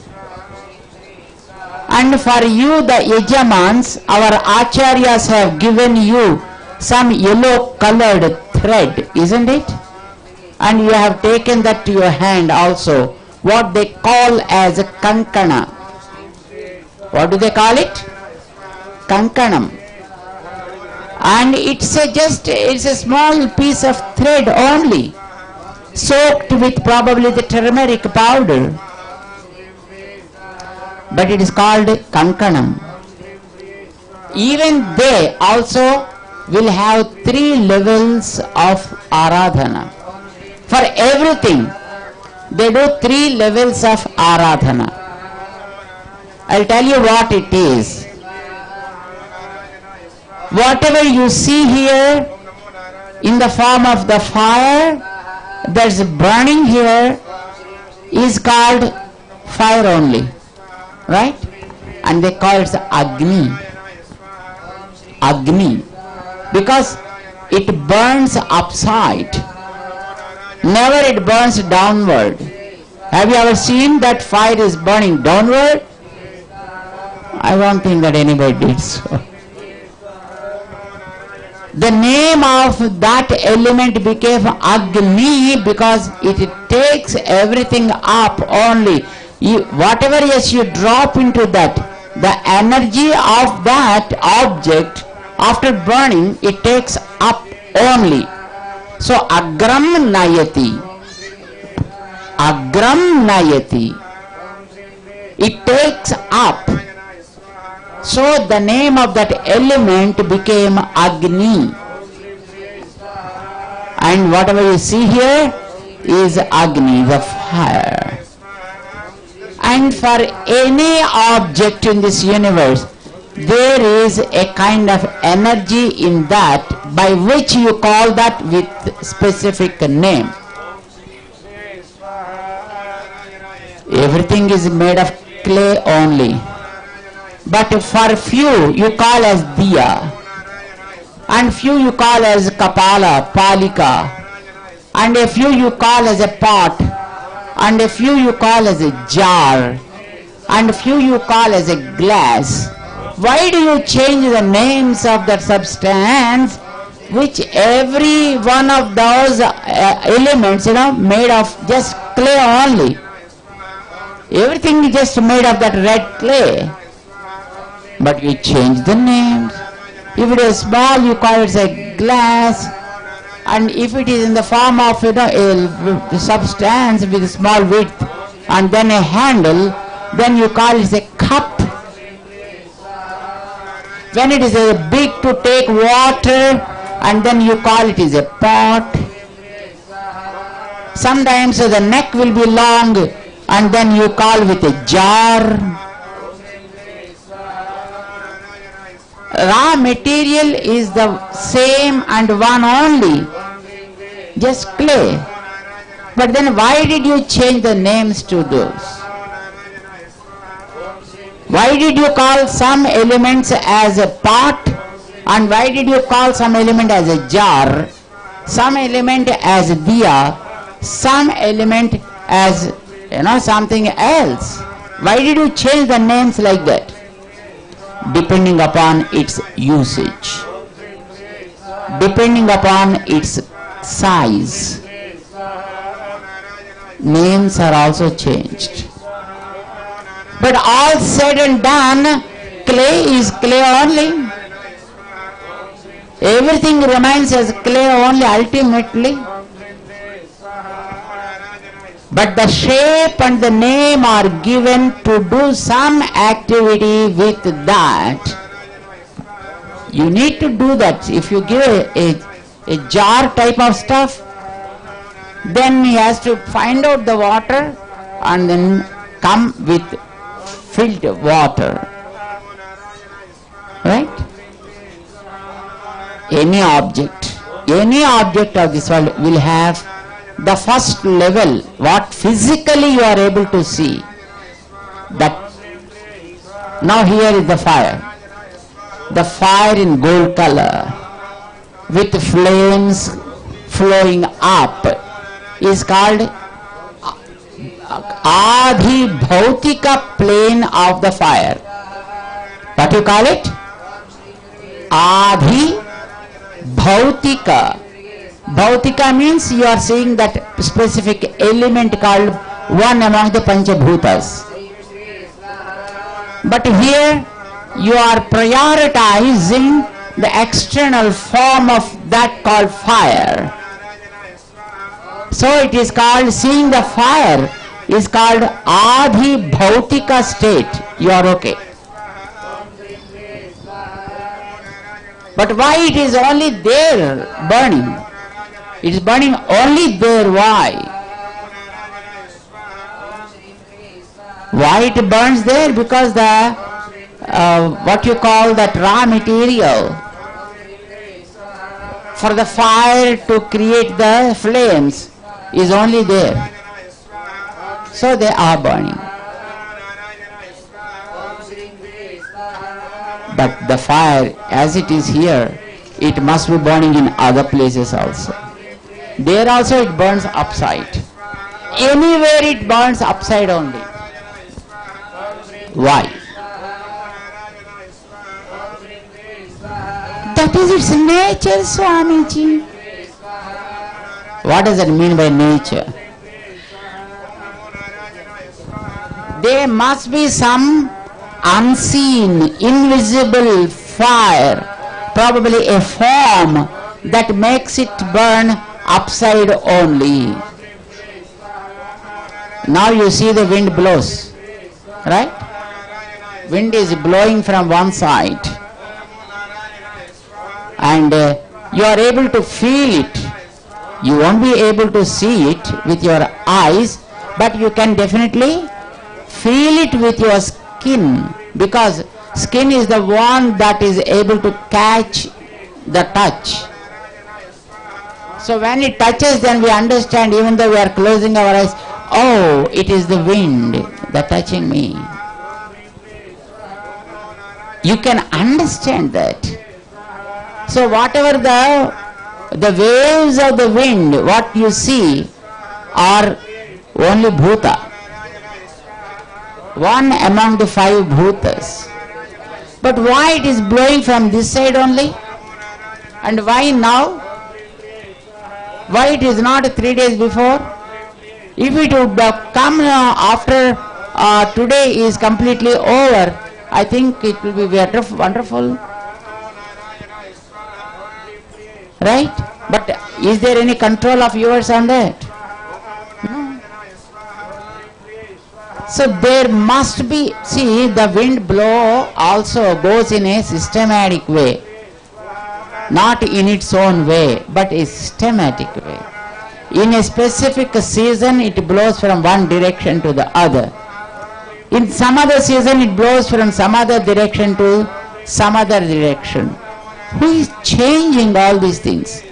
And for you, the Yajamans, our Acharyas have given you some yellow colored thread, isn't it? And you have taken that to your hand also, what they call as a kankana. What do they call it? Kankanam. And it's a small piece of thread only, soaked with probably the turmeric powder. But it is called Kankanam. Even they also will have 3 levels of Aradhana. For everything, they do 3 levels of Aradhana. I'll tell you what it is. Whatever you see here in the form of the fire that's burning here is called fire only. Right? And they call it Agni. Agni. Because it burns upside. Never it burns downward. Have you ever seen that fire is burning downward? I don't think that anybody did so. The name of that element became Agni because it takes everything up only. Whatever you drop into that, the energy of that object after burning, it takes up only. So agram nayati. Agram nayati. It takes up. So the name of that element became Agni. And whatever you see here is Agni, the fire. And for any object in this universe, there is a kind of energy in that by which you call that with specific name. Everything is made of clay only. But for few you call as Diya, and few you call as Kapala, Palika, and a few you call as a pot, and a few you call as a jar, and a few you call as a glass. Why do you change the names of that substance, which every one of those elements, made of just clay only? Everything is just made of that red clay. But you change the names. If it is small, you call it a glass. And if it is in the form of a substance with a small width and then a handle, then you call it a cup. When it is a big to take water, and then you call it is a pot. Sometimes the neck will be long, and then you call with a jar. Raw material is the same and one only, just clay. But then why did you change the names to those? Why did you call some elements as a pot, and why did you call some element as a jar, some element as diya, some element as something else? Why did you change the names like that? Depending upon its usage, depending upon its size, names are also changed. But all said and done, clay is clay only. Everything remains as clay only ultimately. But the shape and the name are given to do some activity with that. You need to do that. If you give a jar type of stuff, then he has to find out the water and then come with filled water. Right? Any object of this world will have the first level, what physically you are able to see, that now here is the fire. The fire in gold color with flames flowing up is called Adhi Bhautika plane of the fire. What do you call it? Adhi Bhautika. Bhautika means you are seeing that specific element called one among the Panchabhutas. But here you are prioritizing the external form of that called fire. So it is called, seeing the fire is called Adhi Bhautika state. You are okay. But why it is only there burning? It is burning only there. Why? Why it burns there? Because the what you call that raw material for the fire to create the flames is only there. So they are burning. But the fire as it is here, it must be burning in other places also. There also it burns upside. Anywhere it burns upside only. Why? That is its nature, Swamiji. What does that mean by nature? There must be some unseen, invisible fire, probably a form that makes it burn upside only. Now you see the wind blows, right? Wind is blowing from one side and you are able to feel it. You won't be able to see it with your eyes, but you can definitely feel it with your skin, because skin is the one that is able to catch the touch. So when it touches, then we understand, even though we are closing our eyes, oh, it is the wind that touching me. You can understand that. So whatever the waves of the wind, what you see are only bhuta, one among the five bhutas. But why it is blowing from this side only? And why now? Why it is not 3 days before? If it would come after today is completely over, I think it will be wonderful. Right? But is there any control of yours on that? No. So there must be, see, the wind blow also goes in a systematic way. Not in its own way, but a systematic way. In a specific season, it blows from one direction to the other. In some other season, it blows from some other direction to some other direction. Who is changing all these things?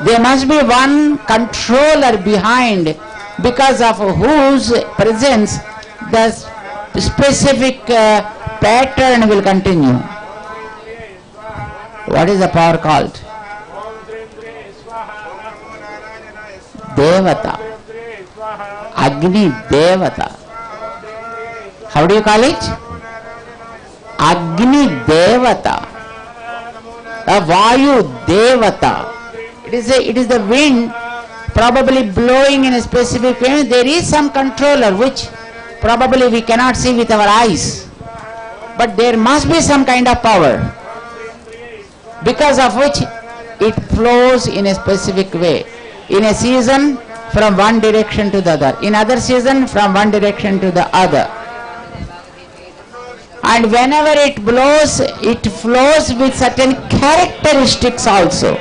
There must be one controller behind, because of whose presence the specific pattern will continue. What is the power called? Devata. Agni Devata. How do you call it? Agni Devata. Vayu Devata. It is the wind probably blowing in a specific way. There is some controller which probably we cannot see with our eyes. But there must be some kind of power, because of which it flows in a specific way. In a season, from one direction to the other. In other season, from one direction to the other. And whenever it blows, it flows with certain characteristics also.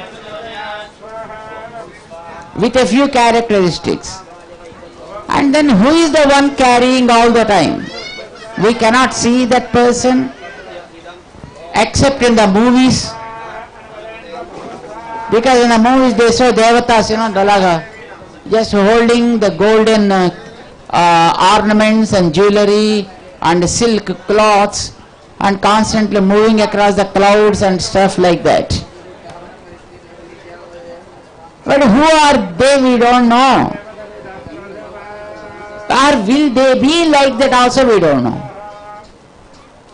With a few characteristics. And then who is the one carrying all the time? We cannot see that person except in the movies. Because in the movies they show devatas, Dalaga, just holding the golden ornaments and jewelry and silk cloths and constantly moving across the clouds and stuff like that. But who are they, we don't know. Or will they be like that also, we don't know.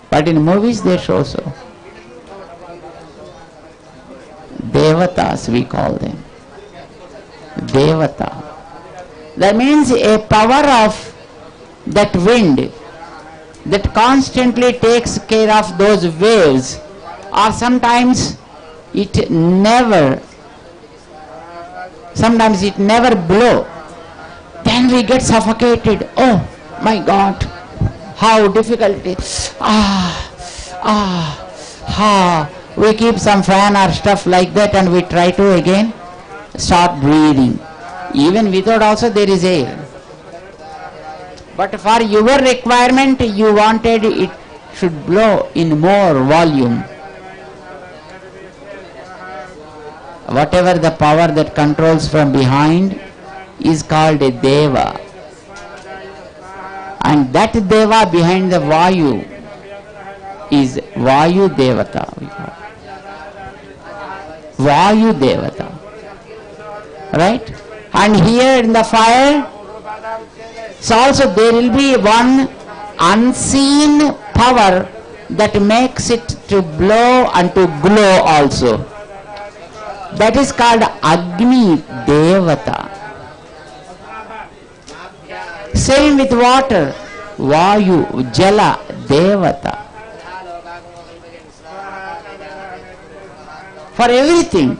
But in movies they show so. Devatas we call them. Devata. That means a power of that wind that constantly takes care of those waves, or sometimes it never blow. Then we get suffocated. Oh my God, how difficult it is. We keep some fan or stuff like that and we try to again start breathing. Even without also there is air. But for your requirement you wanted it should blow in more volume. Whatever the power that controls from behind is called a Deva. And that Deva behind the Vayu is Vayu Devata. Vayu Devata. Right? And here in the fire, so also there will be one unseen power that makes it to blow and to glow also. That is called Agni Devata. Same with water, Vayu, Jala, Devata. For everything,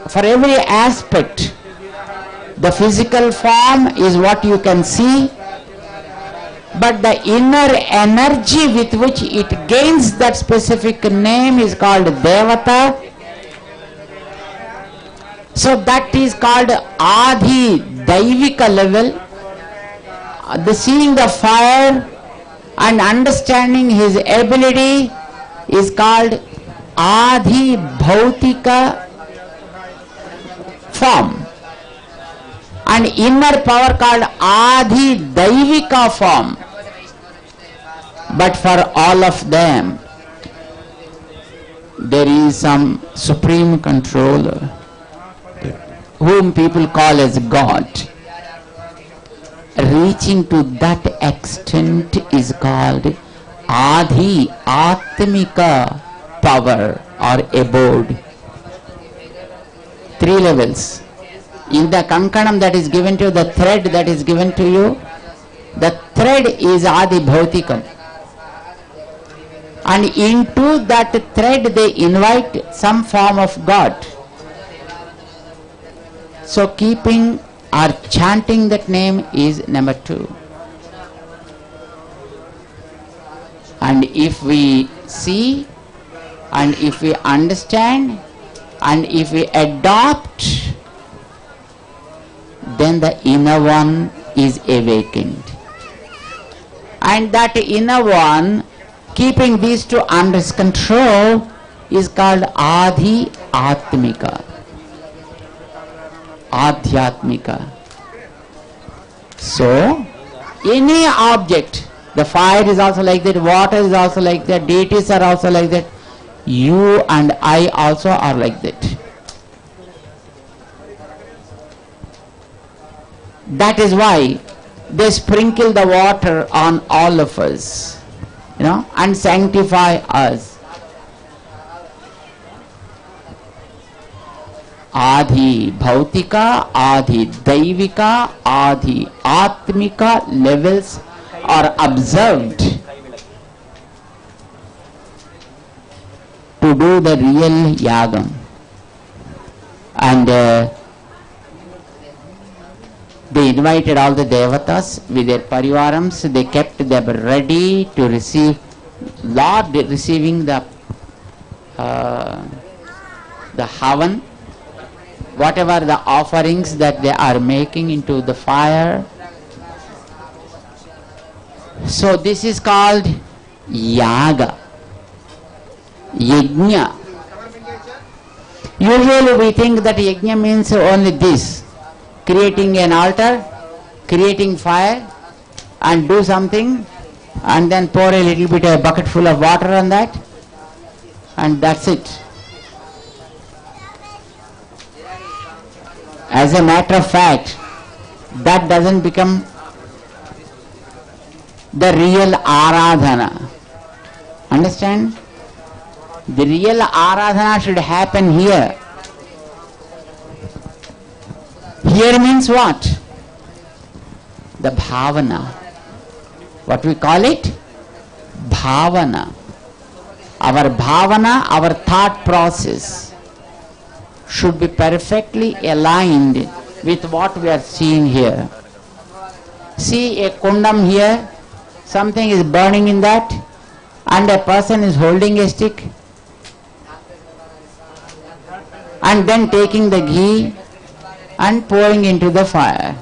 for every aspect, the physical form is what you can see, but the inner energy with which it gains that specific name is called Devata. So that is called Adi Daivika level. The seeing the fire and understanding his ability is called Adi Bhautika form. And inner power called Adi Daivika form. But for all of them, there is some supreme controller whom people call as God. Reaching to that extent is called Adi Atmika power or abode. 3 levels. In the kankanam that is given to you, the thread that is given to you, the thread is Adi Bhautikam. And into that thread they invite some form of God. So keeping or chanting that name is number 2. And if we see, and if we understand, and if we adopt, then the inner one is awakened. And that inner one, keeping these two under control, is called Adi Atmika. Adhyatmika. So, any object, the fire is also like that, water is also like that, deities are also like that, you and I also are like that. That is why they sprinkle the water on all of us, and sanctify us. Adi Bhautika, Adi Daivika, Adi Atmika levels are observed to do the real yagam. And they invited all the devatas with their parivarams. They kept them ready to receive, Lord receiving the havan, whatever the offerings that they are making into the fire. So this is called yaga, yajna. Usually we think that yajna means only this, creating an altar, creating fire and do something and then pour a little bit, a bucket full of water on that and that's it. As a matter of fact, that doesn't become the real aradhana. Understand? The real aradhana should happen here. Here means what? The bhavana. What we call it? Bhavana. Our bhavana, our thought process should be perfectly aligned with what we are seeing here. See a kundam here, something is burning in that and a person is holding a stick and then taking the ghee and pouring into the fire.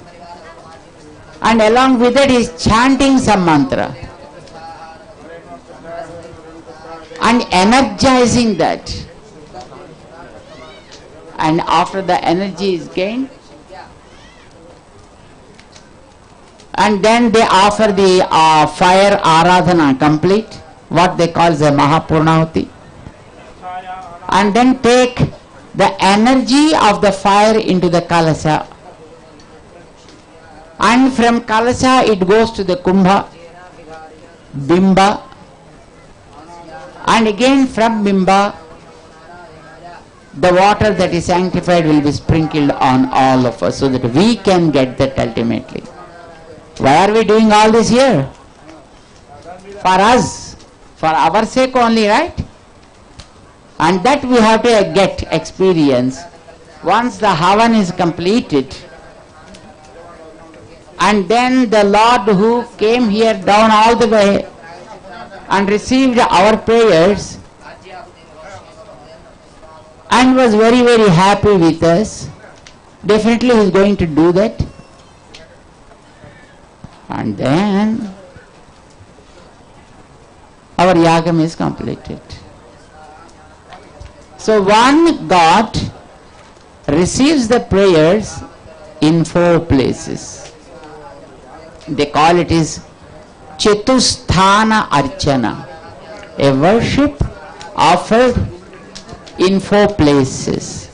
And along with it is chanting some mantra and energizing that. And after the energy is gained, and then they offer the fire aradhana complete, what they call the Mahapurnahuti, and then take the energy of the fire into the kalasha, and from kalasha it goes to the kumbha, bimba, and again from bimba the water that is sanctified will be sprinkled on all of us so that we can get that ultimately. Why are we doing all this here? For us, for our sake only, right? And that we have to get experience once the havan is completed. And then the Lord who came here down all the way and received our prayers and was very, very happy with us, definitely he is going to do that. And then our yagam is completed. So one God receives the prayers in 4 places. They call it is Chetusthana Archana, a worship offered in 4 places.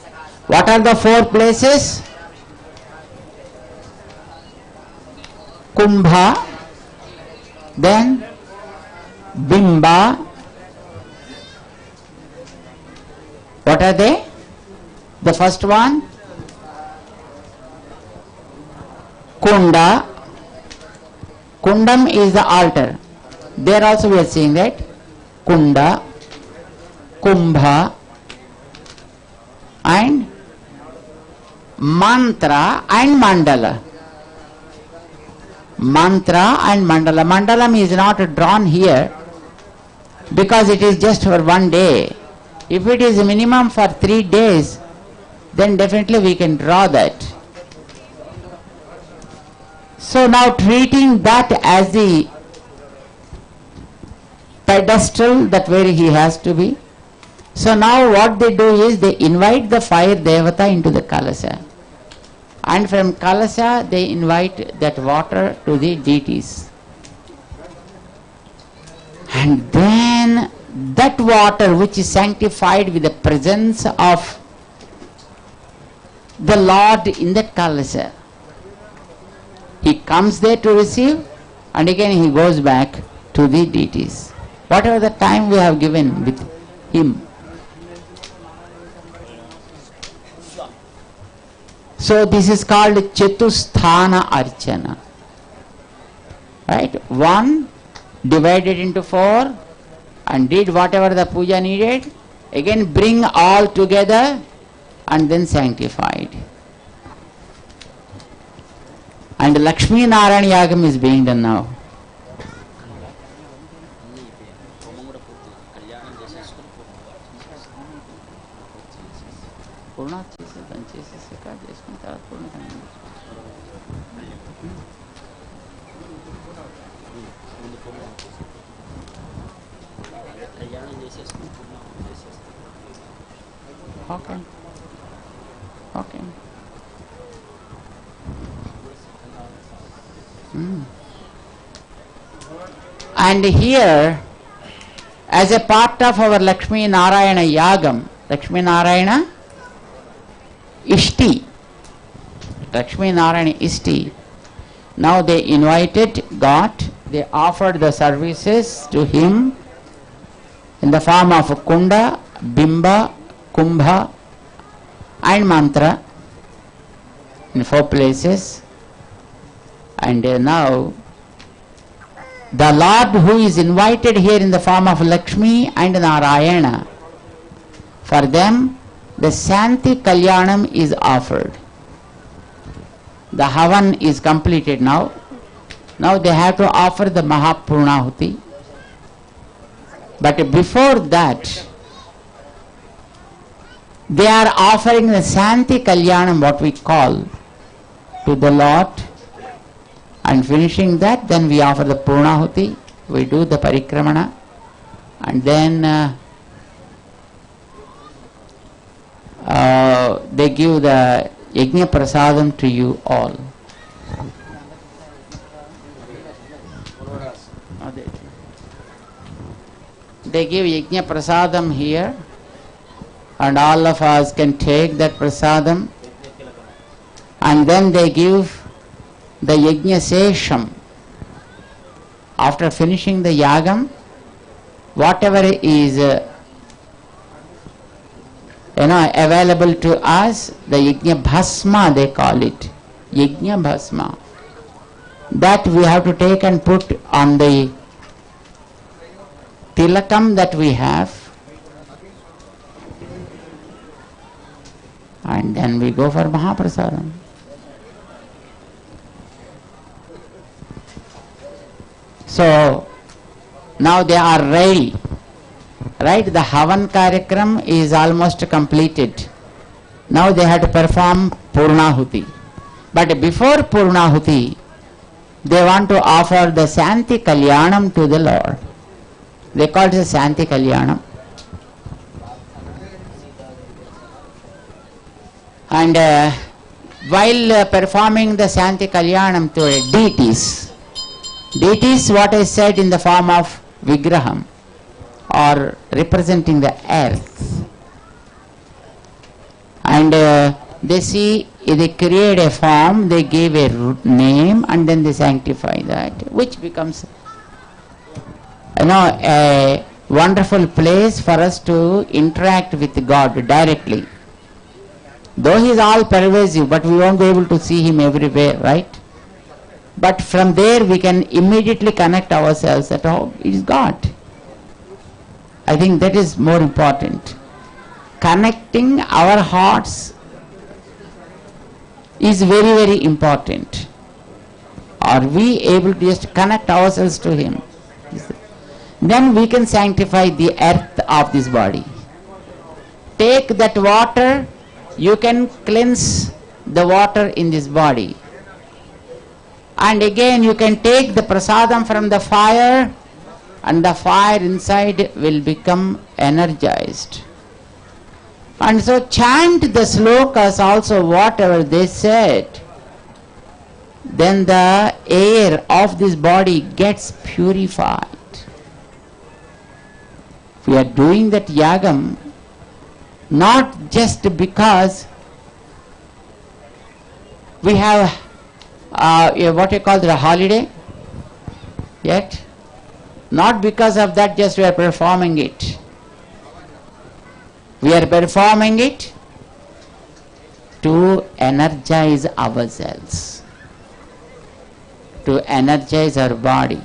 What are the 4 places? Kumbha, then Bimba. What are they? The first one, Kunda. Kundam is the altar. There also we are seeing that. Kunda, Kumbha, and mantra and mandala. Mantra and mandala. Mandalam is not drawn here because it is just for 1 day. If it is minimum for 3 days, then definitely we can draw that. So now treating that as the pedestal that where he has to be. So now what they do is they invite the fire devata into the kalasha. And from kalasha they invite that water to the deities. And then that water which is sanctified with the presence of the Lord in that kalasha, he comes there to receive and again he goes back to the deities. Whatever the time we have given with him. So this is called Chetusthana Archana. Right? 1 divided into 4 and did whatever the puja needed. Again bring all together and then sanctified. And Lakshmi Narayana Yagam is being done now. Okay. Okay. And here, as a part of our Lakshmi Narayana Yagam, Lakshmi Narayana Ishti, Lakshmi Narayana Ishti, now they invited God, they offered the services to him in the form of Kunda, Bimba, Kumbha and Mantra in 4 places. And now the Lord who is invited here in the form of Lakshmi and Narayana, for them the Shanti Kalyanam is offered. The Havan is completed now. Now they have to offer the Mahapurnahuti. But before that, they are offering the Shanti Kalyanam, what we call, to the Lord. And finishing that, then we offer the Purnahuti, we do the Parikramana, and then they give the Yajna Prasadam to you all. They give Yajna Prasadam here, and all of us can take that Prasadam, and then they give the Yajna Sesham. After finishing the Yagam, whatever is available to us, the Yajna Bhasma they call it, Yajna Bhasma, that we have to take and put on the tilakam that we have, and then we go for Mahaprasadam. So now they are ready, right? The Havan Karyakram is almost completed. Now they have to perform Purnahuti. But before Purnahuti, they want to offer the Shanti Kalyanam to the Lord. They call it the Shanti Kalyanam. And while performing the Shanti Kalyanam to deities, what I said in the form of Vigraham or representing the earth. And they see, they create a form, they give a name, and then they sanctify that, which becomes a wonderful place for us to interact with God directly. Though He is all pervasive, but we won't be able to see Him everywhere, right? But from there we can immediately connect ourselves at all. It is God. I think that is more important. Connecting our hearts is very, very important. Are we able to just connect ourselves to Him? Then we can sanctify the earth of this body. Take that water, you can cleanse the water in this body. And again you can take the prasadam from the fire, and the fire inside will become energized. And so chant the slokas also, whatever they said. Then the air of this body gets purified. We are doing that yagam not just because we have what you call the holiday yet, not because of that just we are performing it. We are performing it to energize ourselves, to energize our body,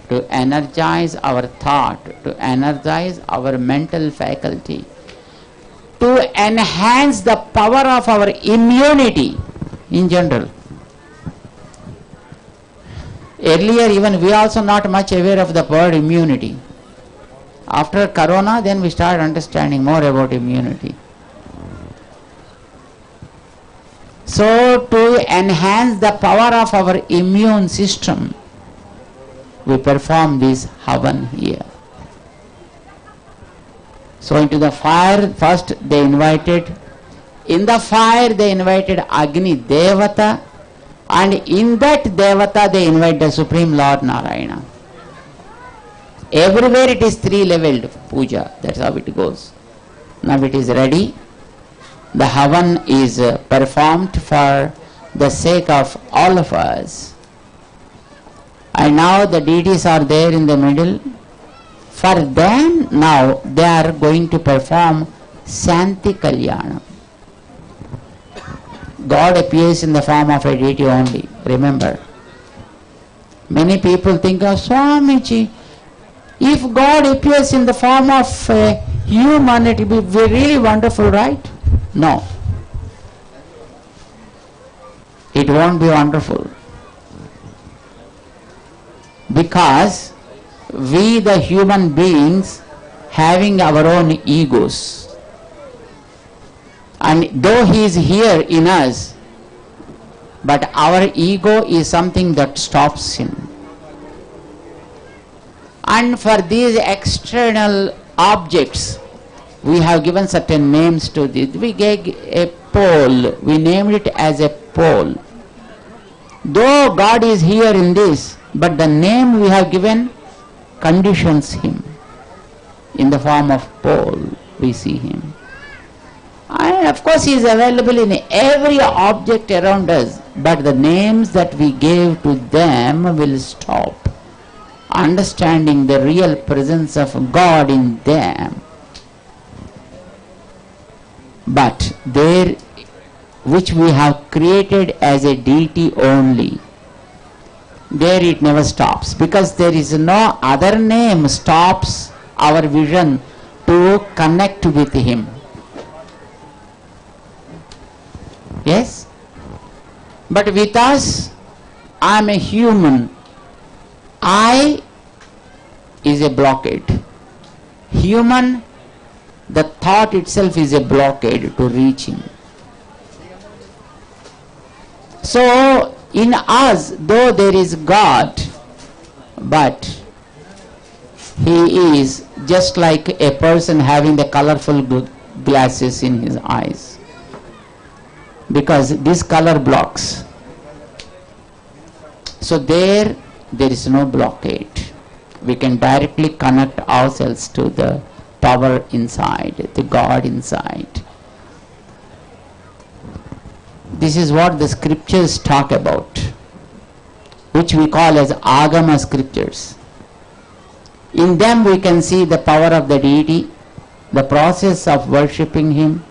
to energize our thought, to energize our mental faculty, to enhance the power of our immunity in general. Earlier even we also not much aware of the word immunity. After Corona, then we start understanding more about immunity. So to enhance the power of our immune system, we perform this Havan here. So into the fire, first they invited In the fire they invited Agni Devata, and in that Devata they invite the Supreme Lord Narayana. Everywhere it is three-leveled puja. That's how it goes. Now it is ready. The Havan is performed for the sake of all of us. And now the deities are there in the middle. For them now they are going to perform Santi Kalyanam. God appears in the form of a deity only. Remember. Many people think of Swamiji. If God appears in the form of a human, it will be really wonderful, right? No. It won't be wonderful. Because we, the human beings, having our own egos. And though He is here in us, but our ego is something that stops Him. And for these external objects, we have given certain names to this. We gave a pole. We named it as a pole. Though God is here in this, but the name we have given conditions Him. In the form of pole, we see Him. And of course He is available in every object around us, but the names that we gave to them will stop understanding the real presence of God in them. But there, which we have created as a deity only, there it never stops, because there is no other name stops our vision to connect with Him. Yes? But with us, I am a human. I is a blockade. Human, the thought itself is a blockade to reach Him. So, in us, though there is God, but He is just like a person having the colorful glasses in his eyes. Because this color blocks. So there is no blockade. We can directly connect ourselves to the power inside, the God inside. This is what the scriptures talk about, which we call as Agama scriptures. In them we can see the power of the deity, the process of worshipping Him,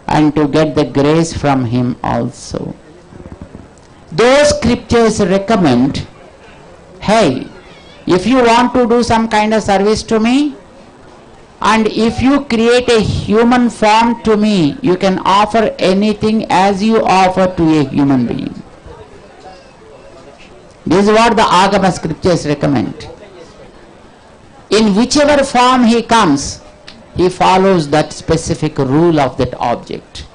and to get the grace from Him also. Those scriptures recommend, hey, if you want to do some kind of service to me, and if you create a human form to me, you can offer anything as you offer to a human being. This is what the Agama scriptures recommend. In whichever form he comes, he follows that specific rule of that object.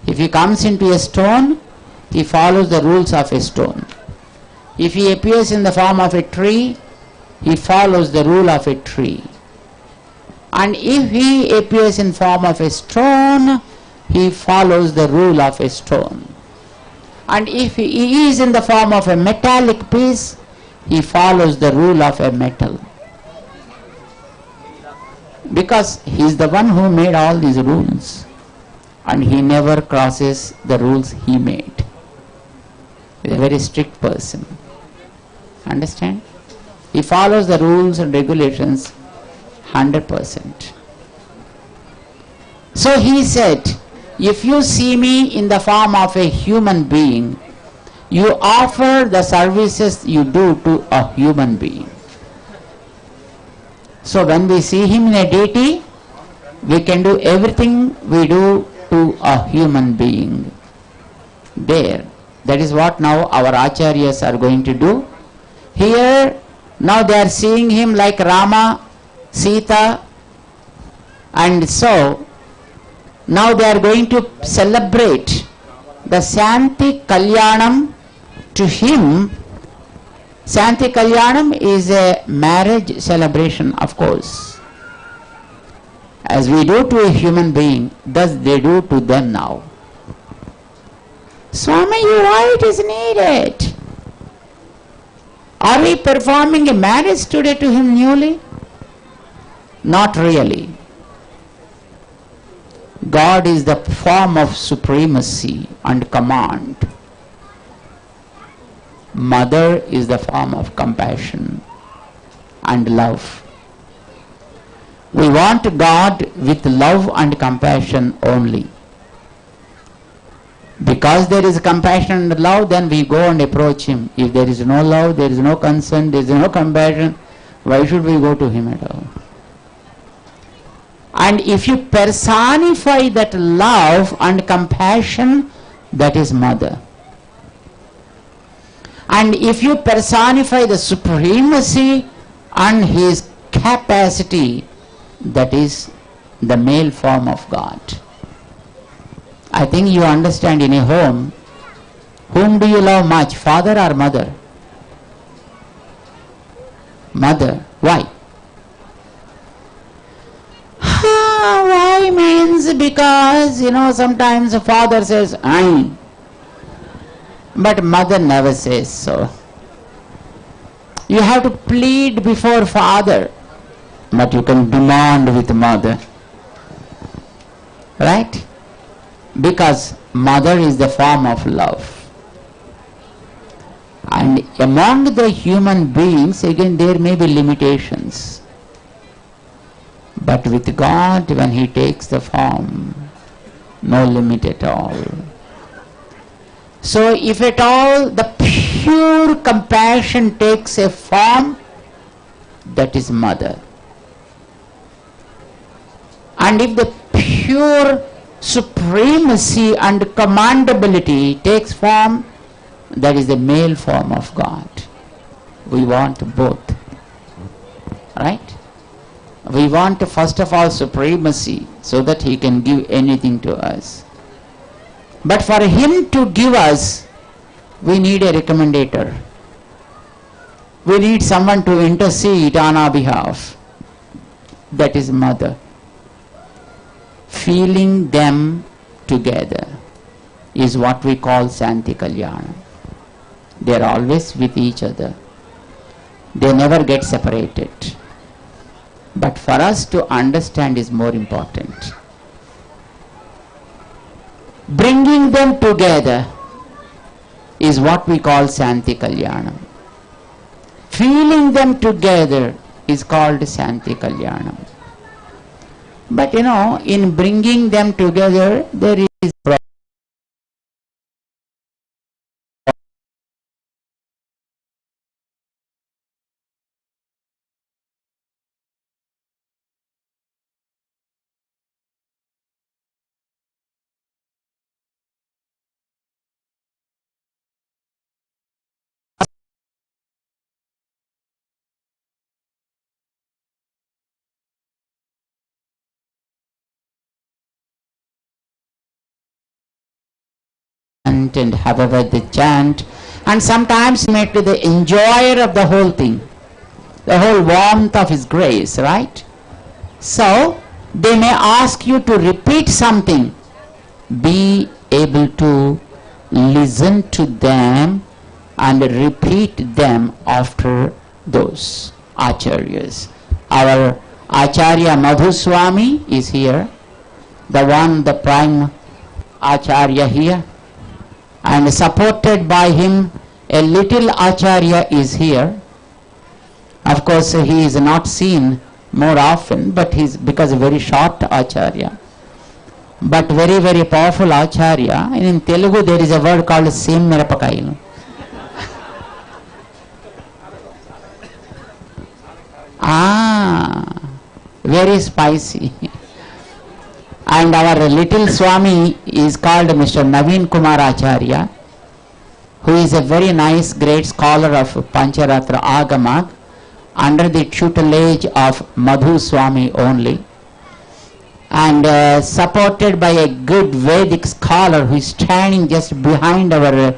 If he comes into a stone, he follows the rules of a stone. If he appears in the form of a tree, he follows the rule of a tree. And if he appears in form of a stone, he follows the rule of a stone. And if he is in the form of a metallic piece, he follows the rule of a metal. Because he is the one who made all these rules, and he never crosses the rules he made. He is a very strict person. Understand? He follows the rules and regulations 100%. So he said, if you see me in the form of a human being, you offer the services you do to a human being. So when we see him in a deity, we can do everything we do to a human being. There. That is what now our acharyas are going to do. Here, now they are seeing him like Rama, Sita, and so now they are going to celebrate the Santi Kalyanam to him. Santi Kalyanam is a marriage celebration, of course. As we do to a human being, thus they do to them now. Swami, why it is needed? Are we performing a marriage today to him newly? Not really. God is the form of supremacy and command. Mother is the form of compassion and love. We want God with love and compassion only. Because there is compassion and love, then we go and approach him. If there is no love, there is no concern, there is no compassion, why should we go to him at all? And if you personify that love and compassion, that is mother. And if you personify the supremacy and his capacity, that is the male form of God. I think you understand. In a home, whom do you love much, father or mother? Mother. Why? Why means because, sometimes the father says, I. But mother never says so. You have to plead before father, but you can demand with mother. Right? Because mother is the form of love. And among the human beings, again, there may be limitations. But with God, when he takes the form, no limit at all. So if at all the pure compassion takes a form, that is mother. And if the pure supremacy and commandability takes form, that is the male form of God. We want both. Right? We want first of all supremacy so that he can give anything to us. But for him to give us, we need a recommendator. We need someone to intercede on our behalf. That is mother. Feeling them together is what we call Santi Kalyana. They are always with each other. They never get separated. But for us to understand is more important. Bringing them together is what we call Santi Kalyanam. Feeling them together is called Santi Kalyanam. But in bringing them together, there is and however they chant, and sometimes make to the enjoyer of the whole thing, the whole warmth of his grace, right? So they may ask you to repeat something. Be able to listen to them and repeat them after those acharyas. Our Acharya Madhu Swamy is here, the prime Acharya here, and supported by him a little Acharya is here. Of course he is not seen more often, but he's because a very short Acharya, but very very powerful Acharya. And in Telugu there is a word called Sim Mirapakailu. Very spicy. And our little Swami is called Mr. Naveen Kumar Acharya, who is a very nice great scholar of Pancharatra Agama under the tutelage of Madhu Swami only, and supported by a good Vedic scholar who is standing just behind our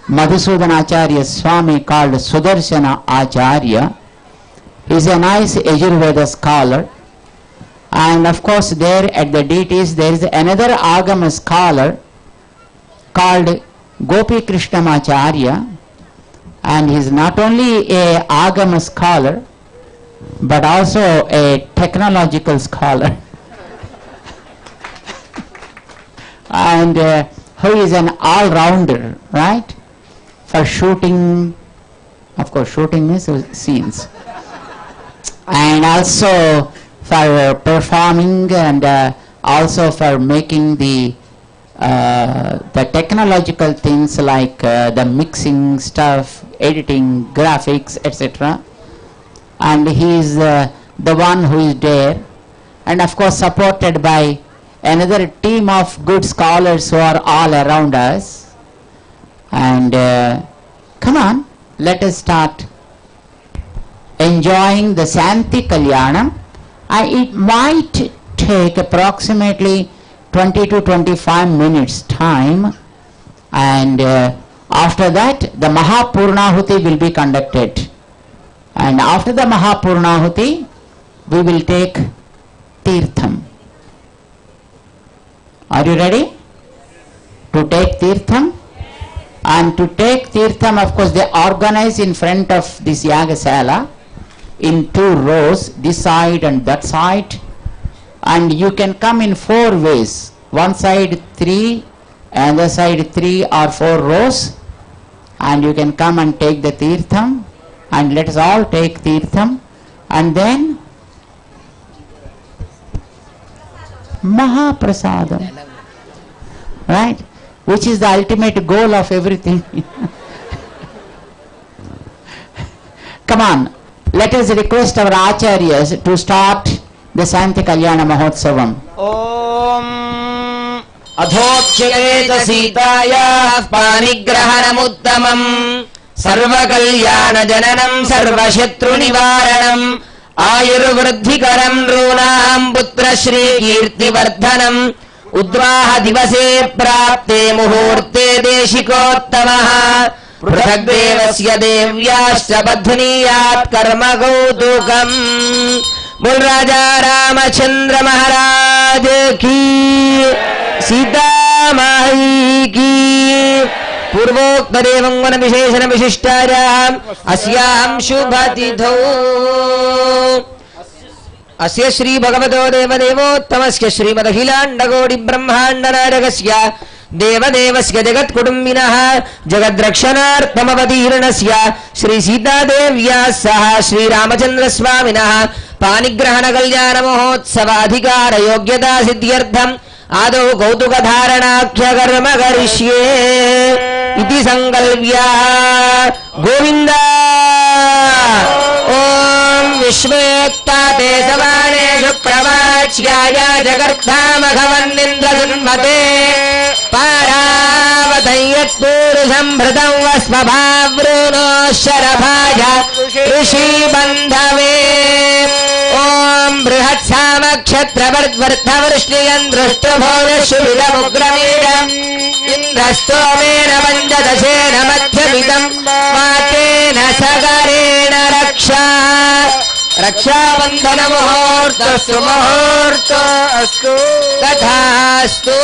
Madhusudan Acharya Swami called Sudarshana Acharya. He is a nice Ayurveda scholar, And of course there at the deities there is another Agama scholar called Gopi Krishnamacharya, and he is not only a Agama scholar but also a technological scholar and who is an all-rounder, right? For shooting, of course shooting means scenes, and also for performing, and also for making the technological things like the mixing stuff, editing, graphics, etc. And he is the one who is there, and of course supported by another team of good scholars who are all around us. And come on, let us start enjoying the Santi Kalyanam. It might take approximately 20 to 25 minutes time, and after that the Mahapurnahuti will be conducted, and after the Mahapurnahuti we will take Tirtham. Are you ready to take Tirtham? And to take Tirtham, of course, they organize in front of this Yagasala in 2 rows, this side and that side, and you can come in 4 ways. One side 3, another side 3 or 4 rows, and you can come and take the Tirtham, and let us all take Tirtham, and then Mahaprasadam, right? Which is the ultimate goal of everything. Come on, let us request our Acharyas to start the Santi Kalyana Mahotsavam. Om Adhokhyate Sitaya Panigrahanamuttamam Sarva Kalyana Jananam Sarva Shatru Nivaranam Ayurvruddhikaram Runam Putra Shri Kirti Vardhanam Udvaha Divase Prapte Muhurte Deshikottamaha Prithagdevasya Devyasya Badhuniyat Karma Gautukam. बोल राजा रामचंद्र महाराज की, सीता माई की। पूर्वोक्त देवंगन विशेषण विशिष्टायाम अस्याम शुभतिथौ अस्य श्री भगवतो देवदेवोत्तमस्य श्रीमदखिलाण्डकोटि ब्रह्माण्ड नायकस्य देवदेवस्य जगत्कुटुम्बिनः जगद्रक्षणार्थमवतीर्णस्य श्री सीतादेव्याः सह श्रीरामचन्द्रस्वामिनः पानिग्रहण कल्याण महोत्सवाधिकार योग्यता सिद्ध्यर्थम् आदौ कौतुकधारणाख्य कर्म करिष्ये इति संकल्प्य गोविन्द ओम विश्वेत्ताते सवाने शुक्रवाच्याय जगर्धामघवन्निन्द्रसुन्मते पारावतयत्पूरुषम्भृतं वस्वभावृनो शरभाय ऋषिबन्धवे ओम बृहत्सामक्षत्रवर्धवृष्टियन् दृष्टभोजशुभिदमुग्रमीडम् इन्द्रस्तोमेन पञ्चदशेन मध्यमिदं वातेन सगरेण रक्षा रक्षाबन्धन मुहूर्तस्तु मुहूर्तो अस्तु तथास्तु।